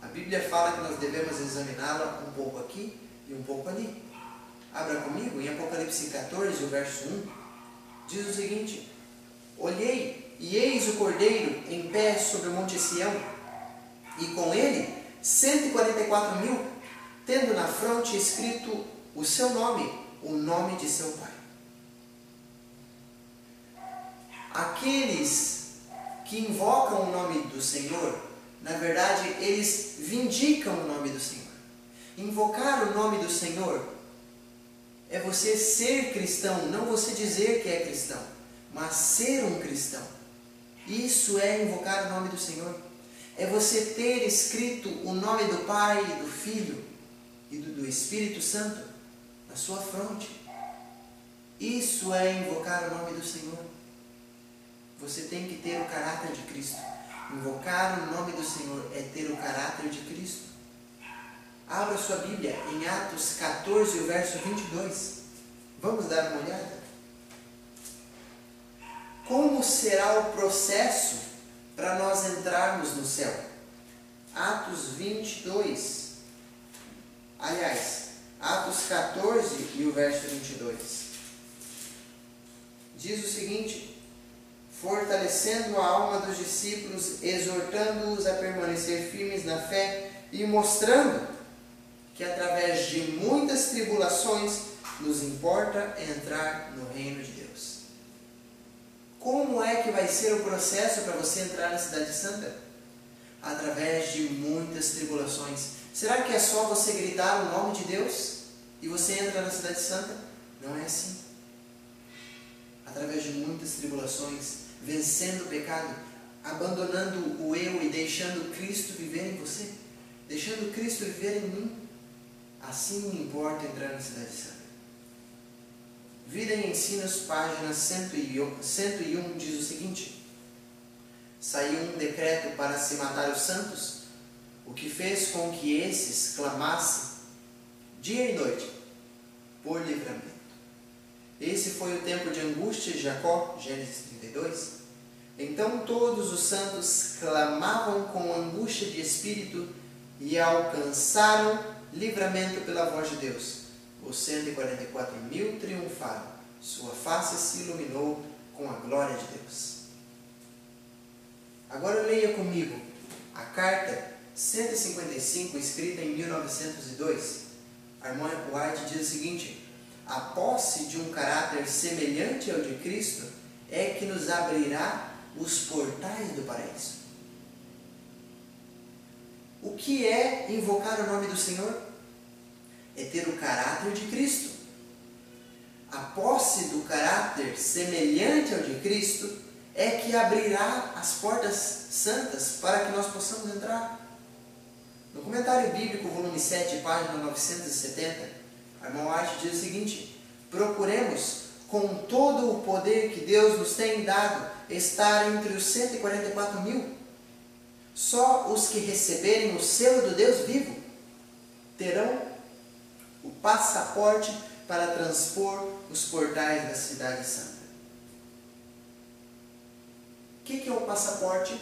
Speaker 1: A Bíblia fala que nós devemos examiná-la um pouco aqui e um pouco ali. Abra comigo em Apocalipse 14, o verso 1. Diz o seguinte: olhei, e eis o Cordeiro em pé sobre o monte Sião, e com ele 144.000, tendo na fronte escrito o seu nome, o nome de seu Pai. Aqueles que invocam o nome do Senhor, na verdade, eles vindicam o nome do Senhor. Invocar o nome do Senhor é você ser cristão, não você dizer que é cristão, mas ser um cristão. Isso é invocar o nome do Senhor. É você ter escrito o nome do Pai, do Filho e do Espírito Santo na sua fronte. Isso é invocar o nome do Senhor. Você tem que ter o caráter de Cristo. Invocar o nome do Senhor é ter o caráter de Cristo. Abra sua Bíblia em Atos 14, o verso 22. Vamos dar uma olhada? Como será o processo para nós entrarmos no céu? Atos 22. Aliás, Atos 14 e o verso 22. Diz o seguinte: fortalecendo a alma dos discípulos, exortando-os a permanecer firmes na fé e mostrando que através de muitas tribulações nos importa entrar no reino de Deus. Como é que vai ser o processo para você entrar na Cidade Santa? Através de muitas tribulações. Será que é só você gritar o nome de Deus e você entra na Cidade Santa? Não é assim. Através de muitas tribulações, vencendo o pecado, abandonando o eu e deixando Cristo viver em você, deixando Cristo viver em mim. Assim me importa entrar na Cidade Santa. Vida e Ensinos, página 101, diz o seguinte: saiu um decreto para se matar os santos, o que fez com que esses clamassem dia e noite por livramento. Esse foi o tempo de angústia de Jacó, Gênesis 32. Então todos os santos clamavam com angústia de espírito e alcançaram livramento pela voz de Deus. Os 144.000 triunfaram, sua face se iluminou com a glória de Deus. Agora leia comigo a carta 155, escrita em 1902. A irmã White diz o seguinte: a posse de um caráter semelhante ao de Cristo é que nos abrirá os portais do paraíso. O que é invocar o nome do Senhor? É ter o caráter de Cristo. A posse do caráter semelhante ao de Cristo é que abrirá as portas santas para que nós possamos entrar. No Comentário Bíblico, volume 7, página 970, a irmã White diz o seguinte: procuremos, com todo o poder que Deus nos tem dado, estar entre os 144.000. Só os que receberem o selo do Deus vivo terão o passaporte para transpor os portais da cidade santa. O que é o passaporte?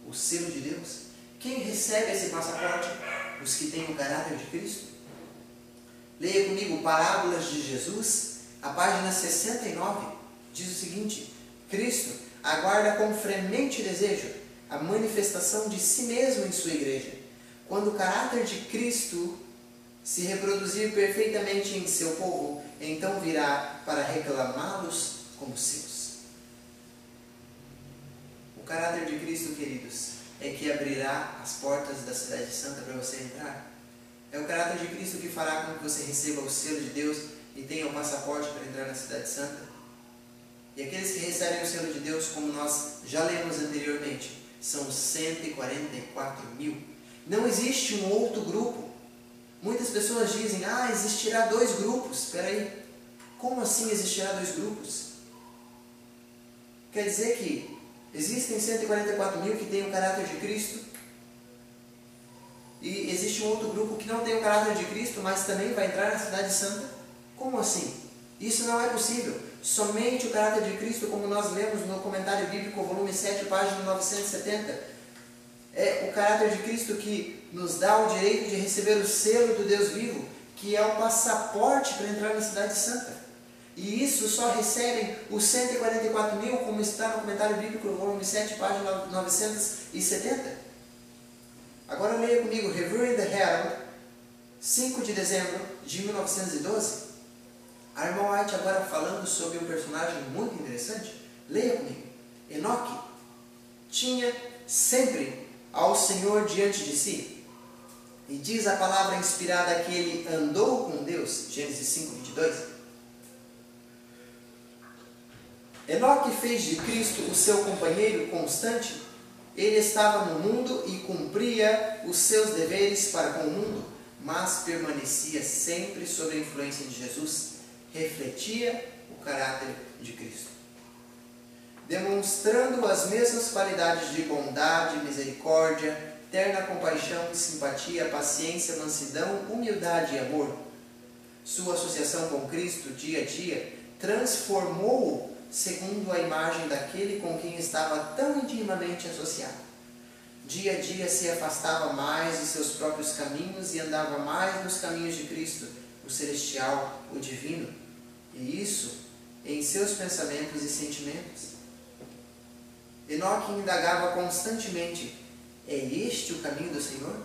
Speaker 1: O selo de Deus. Quem recebe esse passaporte? Os que têm o caráter de Cristo. Leia comigo Parábolas de Jesus, a página 69, diz o seguinte: Cristo aguarda com fremente desejo a manifestação de si mesmo em sua igreja. Quando o caráter de Cristo se reproduzir perfeitamente em seu povo, então virá para reclamá-los como seus. O caráter de Cristo, queridos, é que abrirá as portas da cidade santa para você entrar. É o caráter de Cristo que fará com que você receba o selo de Deus e tenha o passaporte para entrar na cidade santa. E aqueles que recebem o selo de Deus, como nós já lemos anteriormente, são 144.000. Não existe um outro grupo. Muitas pessoas dizem: existirá 2 grupos. Espera aí, como assim existirá 2 grupos? Quer dizer que existem 144.000 que têm o caráter de Cristo, e existe um outro grupo que não tem o caráter de Cristo, mas também vai entrar na cidade santa? Como assim? Isso não é possível. Somente o caráter de Cristo, como nós lemos no Comentário Bíblico, volume 7, página 970, é o caráter de Cristo que nos dá o direito de receber o selo do Deus vivo, que é o passaporte para entrar na cidade santa. E isso só recebem os 144.000, como está no Comentário Bíblico, volume 7, página 970. Agora leia comigo Review in the Herald, 5 de dezembro de 1912. A irmã White agora falando sobre um personagem muito interessante. Leia comigo. Enoque tinha sempre ao Senhor diante de si. E diz a palavra inspirada que ele andou com Deus. Gênesis 5, 22. Enoque fez de Cristo o seu companheiro constante. Ele estava no mundo e cumpria os seus deveres para com o mundo, mas permanecia sempre sob a influência de Jesus, refletia o caráter de Cristo. Demonstrando as mesmas qualidades de bondade, misericórdia, terna compaixão, simpatia, paciência, mansidão, humildade e amor, sua associação com Cristo dia a dia transformou-o segundo a imagem daquele com quem estava tão intimamente associado. Dia a dia se afastava mais de seus próprios caminhos e andava mais nos caminhos de Cristo, o celestial, o divino, e isso em seus pensamentos e sentimentos. Enoque indagava constantemente: é este o caminho do Senhor?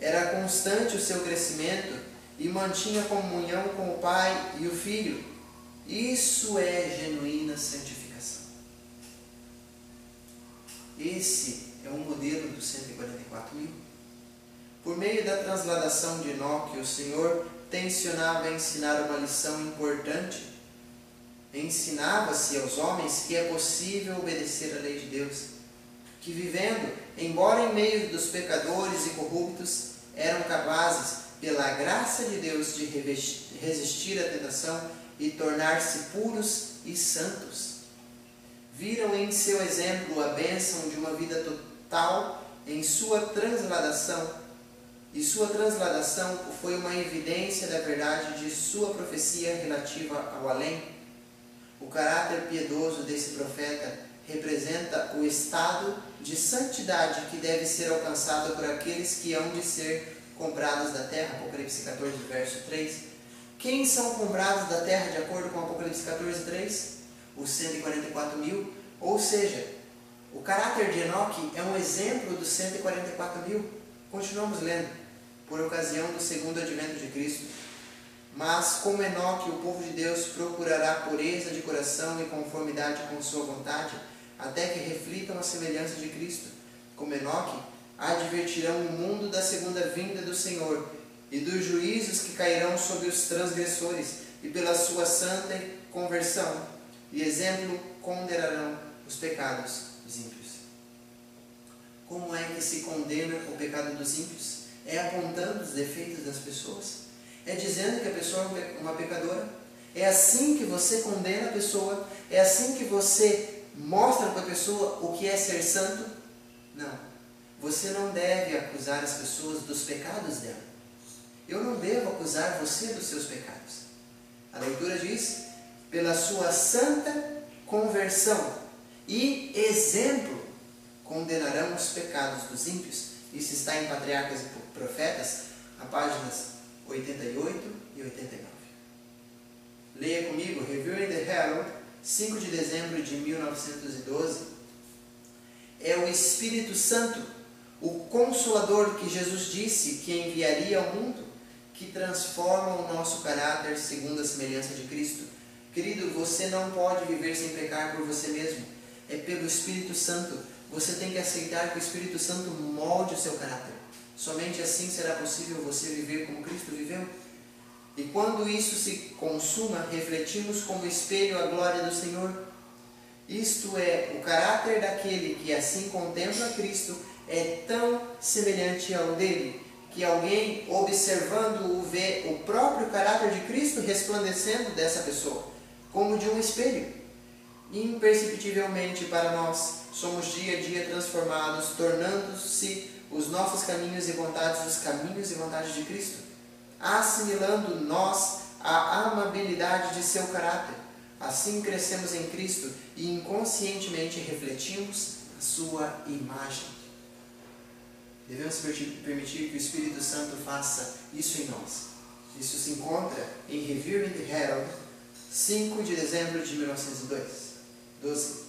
Speaker 1: Era constante o seu crescimento e mantinha comunhão com o Pai e o Filho. Isso é genuína santificação. Esse é o modelo dos 144.000. Por meio da transladação de Enoque, o Senhor tensionava ensinar uma lição importante. Ensinava-se aos homens que é possível obedecer à lei de Deus, que vivendo, embora em meio dos pecadores e corruptos, eram capazes, pela graça de Deus, de resistir à tentação e tornar-se puros e santos. Viram em seu exemplo a bênção de uma vida total em sua transladação, e sua transladação foi uma evidência da verdade de sua profecia relativa ao além. O caráter piedoso desse profeta representa o estado de santidade que deve ser alcançado por aqueles que hão de ser comprados da terra. Apocalipse 14, verso 3. Quem são comprados da terra de acordo com Apocalipse 14, 3? Os 144.000. Ou seja, o caráter de Enoque é um exemplo dos 144.000. Continuamos lendo. Por ocasião do segundo advento de Cristo. Mas, como Enoque, o povo de Deus procurará pureza de coração e conformidade com sua vontade, até que reflitam a semelhança de Cristo. Como Enoque, advertirão o mundo da segunda vinda do Senhor e dos juízos que cairão sobre os transgressores, e pela sua santa conversão e exemplo condenarão os pecados dos ímpios. Como é que se condena o pecado dos ímpios? É apontando os defeitos das pessoas? É dizendo que a pessoa é uma pecadora? É assim que você condena a pessoa? É assim que você mostra para a pessoa o que é ser santo? Não. Você não deve acusar as pessoas dos pecados dela. Eu não devo acusar você dos seus pecados. A leitura diz, pela sua santa conversão e exemplo, condenarão os pecados dos ímpios. Isso está em Patriarcas e Profetas, a páginas 88 e 89. Leia comigo, Review in the Herald, 5 de dezembro de 1912. É o Espírito Santo, o Consolador que Jesus disse que enviaria ao mundo, que transforma o nosso caráter segundo a semelhança de Cristo. Querido, você não pode viver sem pecar por você mesmo. É pelo Espírito Santo. Você tem que aceitar que o Espírito Santo molde o seu caráter. Somente assim será possível você viver como Cristo viveu. E quando isso se consuma, refletimos como espelho a glória do Senhor. Isto é, o caráter daquele que assim contempla Cristo é tão semelhante ao dele, que alguém observando-o vê o próprio caráter de Cristo resplandecendo dessa pessoa, como de um espelho. Imperceptivelmente para nós, somos dia a dia transformados, tornando-se os nossos caminhos e vontades os caminhos e vontades de Cristo, assimilando nós a amabilidade de seu caráter. Assim crescemos em Cristo e inconscientemente refletimos a sua imagem. Devemos permitir que o Espírito Santo faça isso em nós. Isso se encontra em Review in the Herald, 5 de dezembro de 1912.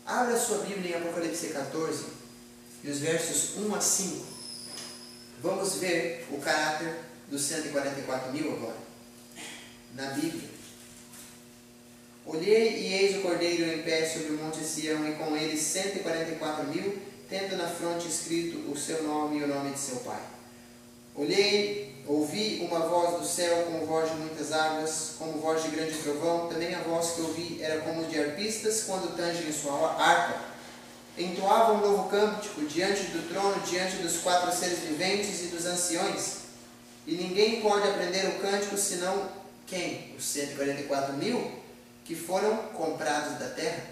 Speaker 1: Abra sua Bíblia em Apocalipse 14 e os versos 1 a 5. Vamos ver o caráter dos 144.000 agora, na Bíblia. Olhei e eis o Cordeiro em pé sobre o monte Sião, e com ele 144.000, tendo na fronte escrito o seu nome e o nome de seu Pai. Ouvi uma voz do céu como voz de muitas águas, como voz de grande trovão. Também a voz que ouvi era como de arpistas quando tangem sua harpa. Entoavam um novo cântico diante do trono, diante dos 4 seres viventes e dos anciões. E ninguém pode aprender o cântico senão quem? Os 144.000 que foram comprados da terra.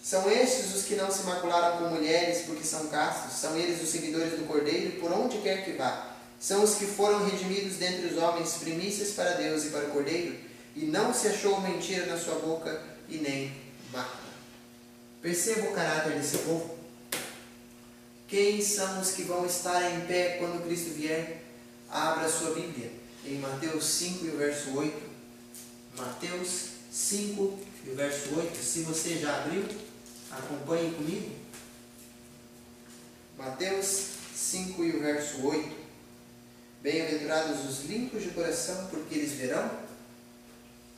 Speaker 1: São estes os que não se macularam com mulheres, porque são castos. São eles os seguidores do Cordeiro, por onde quer que vá. São os que foram redimidos dentre os homens, primícias para Deus e para o Cordeiro. E não se achou mentira na sua boca, e nem mácula. Perceba o caráter desse povo. Quem são os que vão estar em pé quando Cristo vier? Abra a sua Bíblia em Mateus 5 e o verso 8. Mateus 5 e o verso 8. Se você já abriu, acompanhe comigo. Mateus 5 e o verso 8. Bem-aventurados os limpos de coração, porque eles verão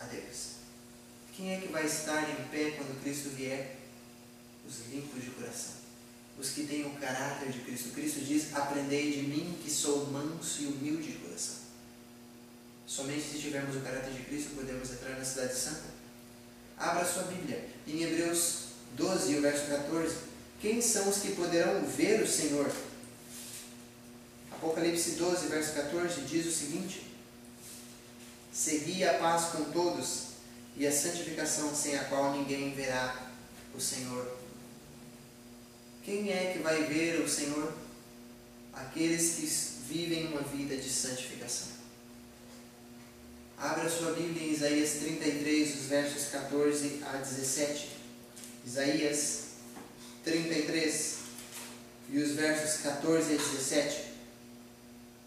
Speaker 1: a Deus. Quem é que vai estar em pé quando Cristo vier? Os limpos de coração. Os que têm o caráter de Cristo. Cristo diz, aprendei de mim que sou manso e humilde de coração. Somente se tivermos o caráter de Cristo podemos entrar na cidade santa. Abra sua Bíblia em Hebreus 12, o verso 14. Quem são os que poderão ver o Senhor? Apocalipse 12, verso 14 diz o seguinte: segui a paz com todos e a santificação, sem a qual ninguém verá o Senhor. Quem é que vai ver o Senhor? Aqueles que vivem uma vida de santificação. Abra sua Bíblia em Isaías 33, os versos 14 a 17. Isaías 33 e os versos 14 a 17.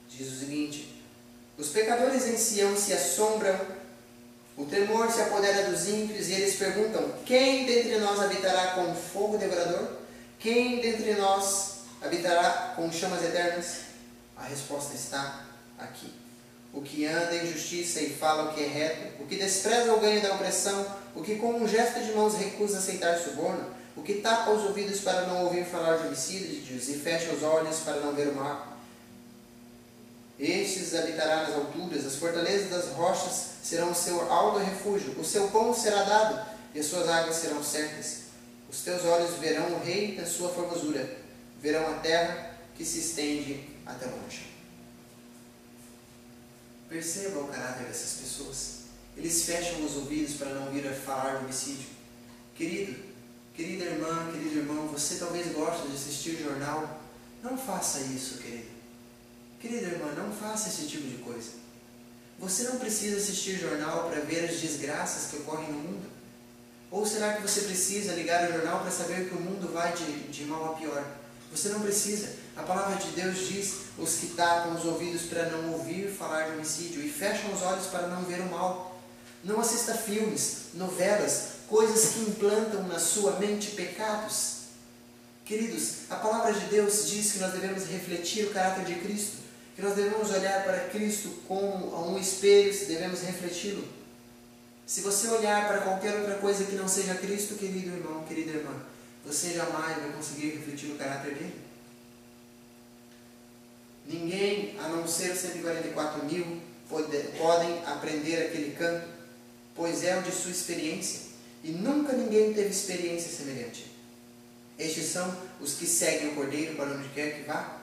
Speaker 1: Diz o seguinte: os pecadores em Sião se assombram, o temor se apodera dos ímpios, e eles perguntam: quem dentre nós habitará com fogo devorador? Quem dentre nós habitará com chamas eternas? A resposta está aqui. O que anda em justiça e fala o que é reto, o que despreza o ganho da opressão, o que com um gesto de mãos recusa aceitar suborno, o que tapa os ouvidos para não ouvir falar de homicídios e fecha os olhos para não ver o mal. Estes habitará nas alturas, as fortalezas das rochas serão o seu alto refúgio, o seu pão será dado e as suas águas serão certas. Os teus olhos verão o rei na sua formosura, verão a terra que se estende até longe. Perceba o caráter dessas pessoas. Eles fecham os ouvidos para não ouvir falar do homicídio. Querido, querida irmã, querido irmão, você talvez goste de assistir jornal. Não faça isso, querido. Querida irmã, não faça esse tipo de coisa. Você não precisa assistir jornal para ver as desgraças que ocorrem no mundo. Ou será que você precisa ligar o jornal para saber que o mundo vai de mal a pior? Você não precisa. A palavra de Deus diz: os que tapam os ouvidos para não ouvir falar de homicídio e fecham os olhos para não ver o mal. Não assista filmes, novelas, coisas que implantam na sua mente pecados. Queridos, a palavra de Deus diz que nós devemos refletir o caráter de Cristo, que nós devemos olhar para Cristo como a um espelho, devemos refleti-lo. Se você olhar para qualquer outra coisa que não seja Cristo, querido irmão, querida irmã, você jamais vai conseguir refletir o caráter dele. Ninguém, a não ser os 144 mil, podem aprender aquele canto, pois é o de sua experiência, e nunca ninguém teve experiência semelhante. Estes são os que seguem o Cordeiro para onde quer que vá.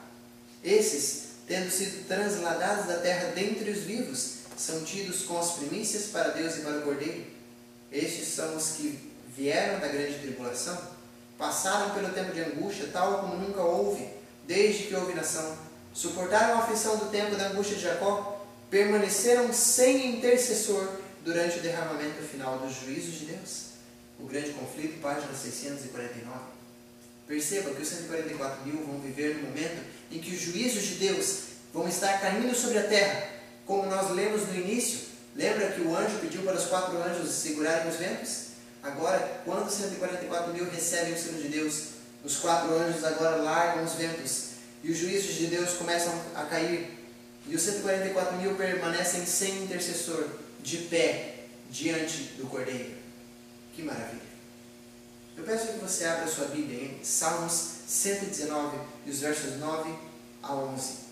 Speaker 1: Esses, tendo sido transladados da terra dentre os vivos, são tidos com as primícias para Deus e para o Cordeiro. Estes são os que vieram da grande tribulação, passaram pelo tempo de angústia, tal como nunca houve, desde que houve nação. Suportaram a aflição do tempo da angústia de Jacó, permaneceram sem intercessor durante o derramamento final dos juízos de Deus. O grande conflito, página 649. Perceba que os 144 mil vão viver no momento em que os juízos de Deus vão estar caindo sobre a terra, como nós lemos no início. Lembra que o anjo pediu para os 4 anjos segurarem os ventos? Agora, quando os 144 mil recebem o selo de Deus, os 4 anjos agora largam os ventos, e os juízos de Deus começam a cair, e os 144 mil permanecem sem intercessor, de pé, diante do Cordeiro. Que maravilha! Eu peço que você abra sua Bíblia em Salmos 119, e os versos 9 a 11.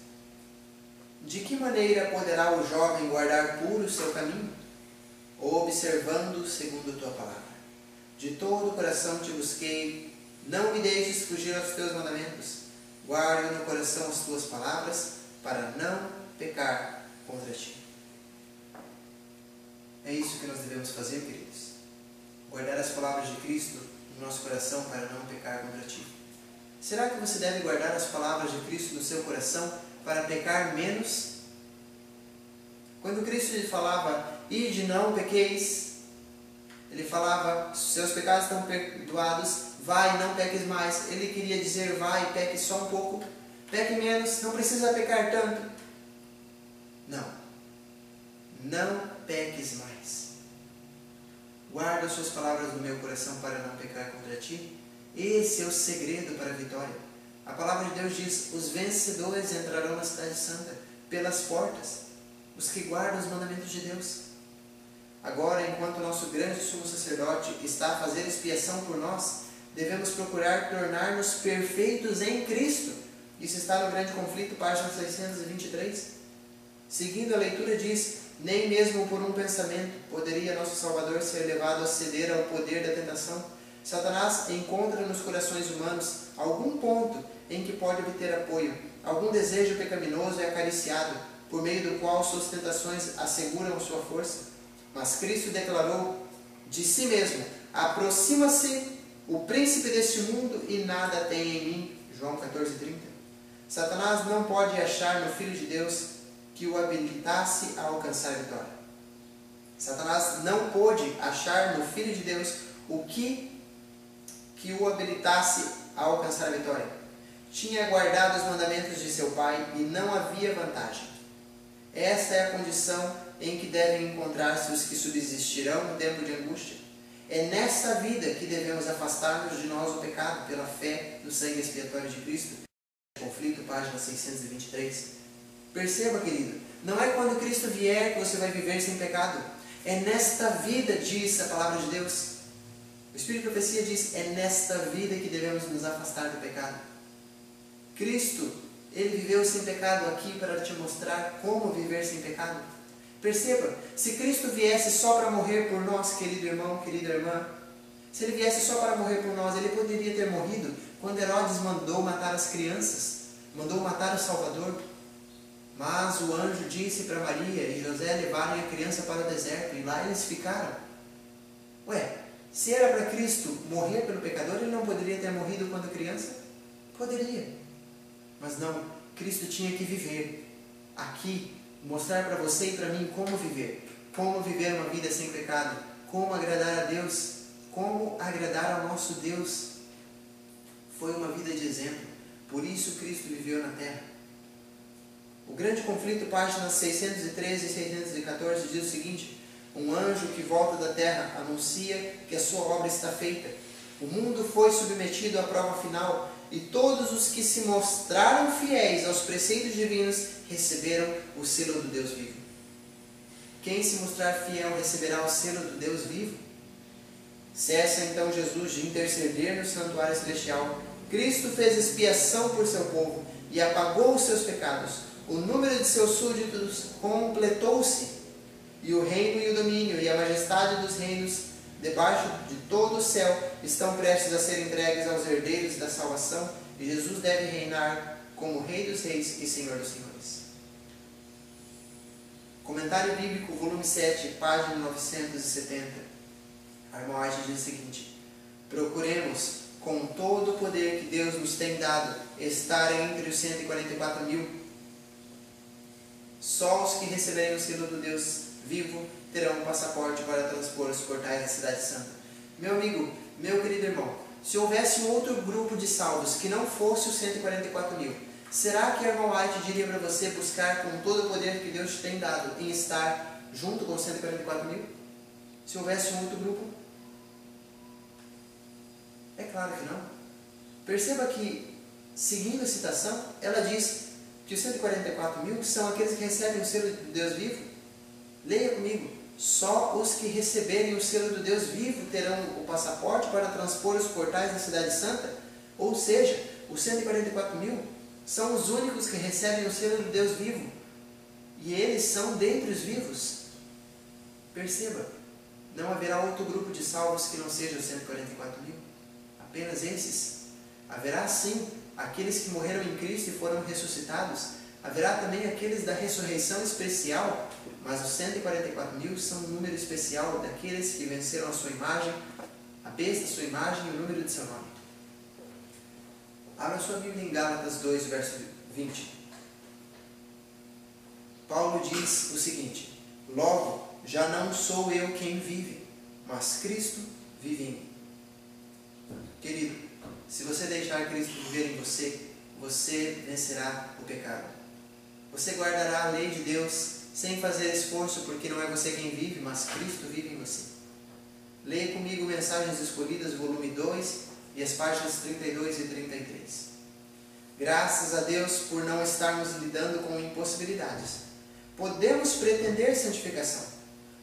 Speaker 1: De que maneira poderá o jovem guardar puro o seu caminho? Observando segundo a tua palavra. De todo o coração te busquei, não me deixes fugir aos teus mandamentos. Guarde no coração as tuas palavras, para não pecar contra ti. É isso que nós devemos fazer, queridos. Guardar as palavras de Cristo no nosso coração para não pecar contra ti. Será que você deve guardar as palavras de Cristo no seu coração para pecar menos? Quando Cristo lhe falava: ide, não pequeis, ele falava: seus pecados estão perdoados, vai, não peques mais. Ele queria dizer: vai, peque só um pouco, peque menos, não precisa pecar tanto. Não, não peques mais. Guarda as suas palavras no meu coração para não pecar contra ti. Esse é o segredo para a vitória. A palavra de Deus diz: os vencedores entrarão na cidade santa pelas portas, os que guardam os mandamentos de Deus. Agora, enquanto o nosso grande sumo sacerdote está a fazer expiação por nós, devemos procurar tornar-nos perfeitos em Cristo. Isso está no grande conflito, página 623. Seguindo a leitura diz: nem mesmo por um pensamento poderia nosso Salvador ser levado a ceder ao poder da tentação. Satanás encontra nos corações humanos algum ponto em que pode obter apoio, algum desejo pecaminoso é acariciado, por meio do qual suas tentações asseguram sua força. Mas Cristo declarou de si mesmo: aproxima-se o príncipe deste mundo e nada tem em mim. João 14:30. Satanás não pode achar no Filho de Deus que o habilitasse a alcançar a vitória. Satanás não pôde achar no Filho de Deus o que o habilitasse a alcançar a vitória. Tinha guardado os mandamentos de seu pai e não havia vantagem. Esta é a condição em que devem encontrar-se os que subsistirão no tempo de angústia. É nesta vida que devemos afastar-nos de nós o pecado pela fé no sangue expiatório de Cristo. Conflito, página 623. Perceba, querido, não é quando Cristo vier que você vai viver sem pecado. É nesta vida, diz a palavra de Deus. O Espírito de Profecia diz, é nesta vida que devemos nos afastar do pecado. Cristo, Ele viveu sem pecado aqui para te mostrar como viver sem pecado. Perceba, se Cristo viesse só para morrer por nós, querido irmão, querida irmã, se Ele viesse só para morrer por nós, Ele poderia ter morrido quando Herodes mandou matar as crianças, mandou matar o Salvador. Mas o anjo disse para Maria e José levarem a criança para o deserto, e lá eles ficaram. Se era para Cristo morrer pelo pecador, Ele não poderia ter morrido quando criança? Poderia. Mas não, Cristo tinha que viver aqui, mostrar para você e para mim como viver uma vida sem pecado, como agradar a Deus, como agradar ao nosso Deus. Foi uma vida de exemplo, por isso Cristo viveu na terra. O Grande Conflito, páginas 613 e 614, diz o seguinte: um anjo que volta da terra anuncia que a sua obra está feita. O mundo foi submetido à prova final e todos os que se mostraram fiéis aos preceitos divinos receberam o selo do Deus vivo. Quem se mostrar fiel receberá o selo do Deus vivo. Cessa então Jesus de interceder no santuário celestial. Cristo fez expiação por seu povo e apagou os seus pecados. O número de seus súditos completou-se, e o reino e o domínio e a majestade dos reinos debaixo de todo o céu estão prestes a ser entregues aos herdeiros da salvação, e Jesus deve reinar como Rei dos Reis e Senhor dos Senhores. Comentário Bíblico, volume 7, página 970. A irmã White diz o seguinte: procuremos, com todo o poder que Deus nos tem dado, estar entre os 144.000. Só os que receberem o selo do Deus vivo terão um passaporte para transpor os portais da Cidade Santa. Meu amigo, meu querido irmão, se houvesse outro grupo de salvos que não fosse os 144.000, será que a irmã White diria para você buscar com todo o poder que Deus te tem dado em estar junto com os 144.000? Se houvesse um outro grupo? É claro que não. Perceba que, seguindo a citação, ela diz que os 144.000 são aqueles que recebem o selo do Deus vivo. Leia comigo. Só os que receberem o selo do Deus vivo terão o passaporte para transpor os portais da Cidade Santa. Ou seja, os 144.000 são os únicos que recebem o selo do Deus vivo. E eles são dentre os vivos. Perceba, não haverá outro grupo de salvos que não sejam os 144.000. Apenas esses. Haverá sim aqueles que morreram em Cristo e foram ressuscitados. Haverá também aqueles da ressurreição especial, mas os 144.000 são um número especial daqueles que venceram a sua imagem, a besta, a sua imagem e o número de seu nome. Abra sua Bíblia em Gálatas 2, verso 20. Paulo diz o seguinte: logo, já não sou eu quem vive, mas Cristo vive em mim. Querido, se você deixar Cristo viver em você, você vencerá o pecado. Você guardará a lei de Deus sem fazer esforço, porque não é você quem vive, mas Cristo vive em você. Leia comigo Mensagens Escolhidas, volume 2, e as páginas 32 e 33. Graças a Deus por não estarmos lidando com impossibilidades. Podemos pretender santificação.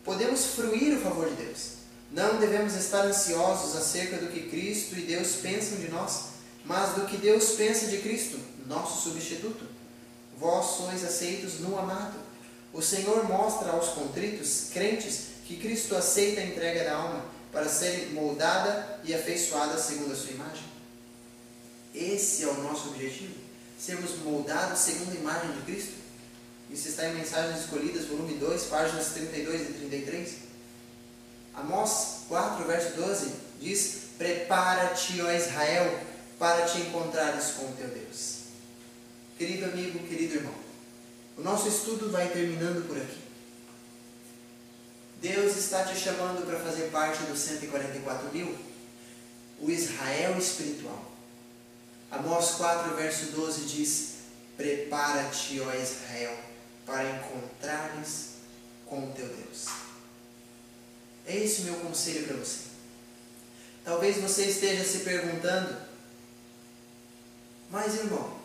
Speaker 1: Podemos fruir o favor de Deus. Não devemos estar ansiosos acerca do que Cristo e Deus pensam de nós, mas do que Deus pensa de Cristo, nosso substituto. Vós sois aceitos no amado. O Senhor mostra aos contritos, crentes, que Cristo aceita a entrega da alma para ser moldada e afeiçoada segundo a sua imagem. Esse é o nosso objetivo, sermos moldados segundo a imagem de Cristo. Isso está em Mensagens Escolhidas, volume 2, páginas 32 e 33. Amós 4, verso 12, diz: prepara-te, ó Israel, para te encontrares com o teu Deus. Querido amigo, querido irmão, o nosso estudo vai terminando por aqui. Deus está te chamando para fazer parte dos 144.000, o Israel espiritual. Amós 4, verso 12 diz: prepara-te, ó Israel, para encontrares com o teu Deus. É esse o meu conselho para você. Talvez você esteja se perguntando: mas irmão,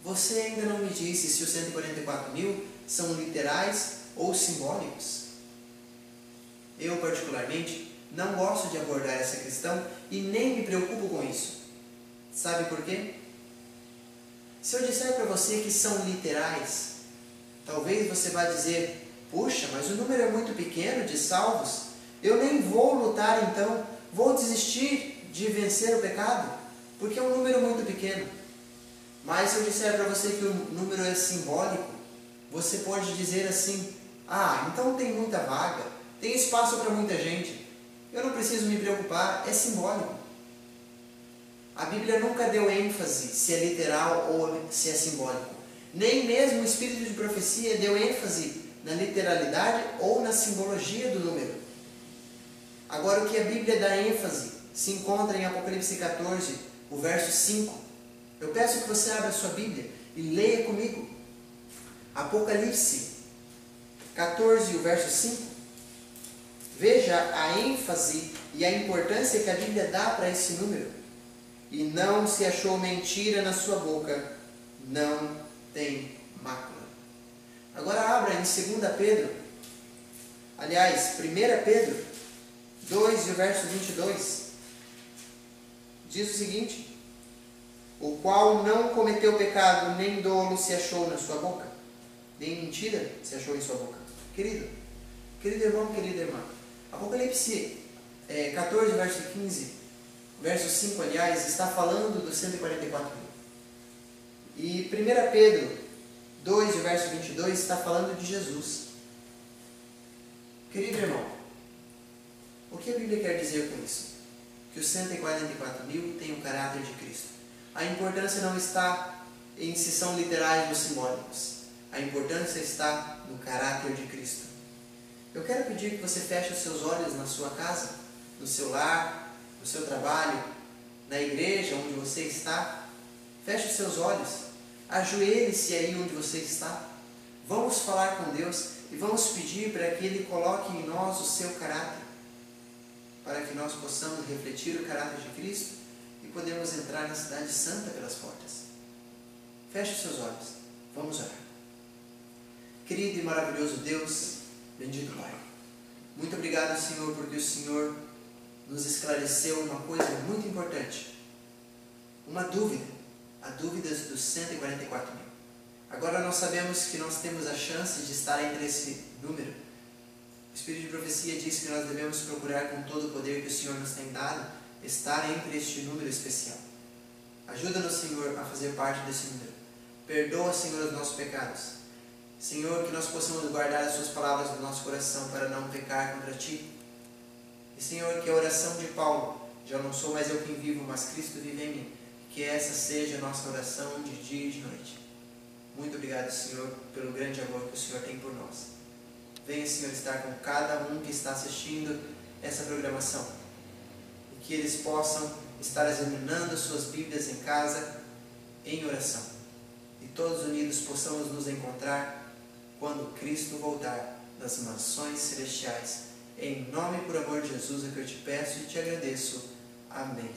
Speaker 1: você ainda não me disse se os 144.000 são literais ou simbólicos. Eu, particularmente, não gosto de abordar essa questão e nem me preocupo com isso. Sabe por quê? Se eu disser para você que são literais, talvez você vá dizer: puxa, mas o número é muito pequeno de salvos, eu nem vou lutar então, vou desistir de vencer o pecado, porque é um número muito pequeno. Mas se eu disser para você que o número é simbólico, você pode dizer assim: ah, então tem muita vaga, tem espaço para muita gente, eu não preciso me preocupar, é simbólico. A Bíblia nunca deu ênfase se é literal ou se é simbólico. Nem mesmo o Espírito de profecia deu ênfase na literalidade ou na simbologia do número. Agora, o que a Bíblia dá ênfase se encontra em Apocalipse 14, o verso 5. Eu peço que você abra a sua Bíblia e leia comigo. Apocalipse 14, o verso 5. Veja a ênfase e a importância que a Bíblia dá para esse número. E não se achou mentira na sua boca, não tem mácula. Agora abra em 2 Pedro, aliás, 1 Pedro 2 e o verso 22. Diz o seguinte: o qual não cometeu pecado, nem dolo se achou na sua boca, nem mentira se achou em sua boca. Querido irmão, querida irmã, Apocalipse 14, verso 15, verso 5, aliás, está falando dos 144.000. E 1 Pedro 2, verso 22, está falando de Jesus. Querido irmão, o que a Bíblia quer dizer com isso? Que os 144.000 têm o caráter de Cristo. A importância não está em se são literais ou simbólicos. A importância está no caráter de Cristo. Eu quero pedir que você feche os seus olhos na sua casa, no seu lar, no seu trabalho, na igreja onde você está. Feche os seus olhos, ajoelhe-se aí onde você está. Vamos falar com Deus e vamos pedir para que Ele coloque em nós o seu caráter, para que nós possamos refletir o caráter de Cristo e podemos entrar na cidade santa pelas portas. Feche os seus olhos, vamos orar. Querido e maravilhoso Deus, bendito Pai, muito obrigado, Senhor, porque o Senhor nos esclareceu uma coisa muito importante, uma dúvida, a dúvida dos 144.000. Agora nós sabemos que nós temos a chance de estar entre esse número. O Espírito de profecia diz que nós devemos procurar com todo o poder que o Senhor nos tem dado, estar entre este número especial. Ajuda-nos, Senhor, a fazer parte desse número. Perdoa, Senhor, os nossos pecados. Senhor, que nós possamos guardar as Suas palavras no nosso coração para não pecar contra Ti. E, Senhor, que a oração de Paulo, já não sou mais eu quem vivo, mas Cristo vive em mim, que essa seja a nossa oração de dia e de noite. Muito obrigado, Senhor, pelo grande amor que o Senhor tem por nós. Venha, Senhor, estar com cada um que está assistindo essa programação. E que eles possam estar examinando suas Bíblias em casa, em oração. E todos unidos possamos nos encontrar quando Cristo voltar das mansões celestiais. Em nome e por amor de Jesus é que eu te peço e te agradeço. Amém.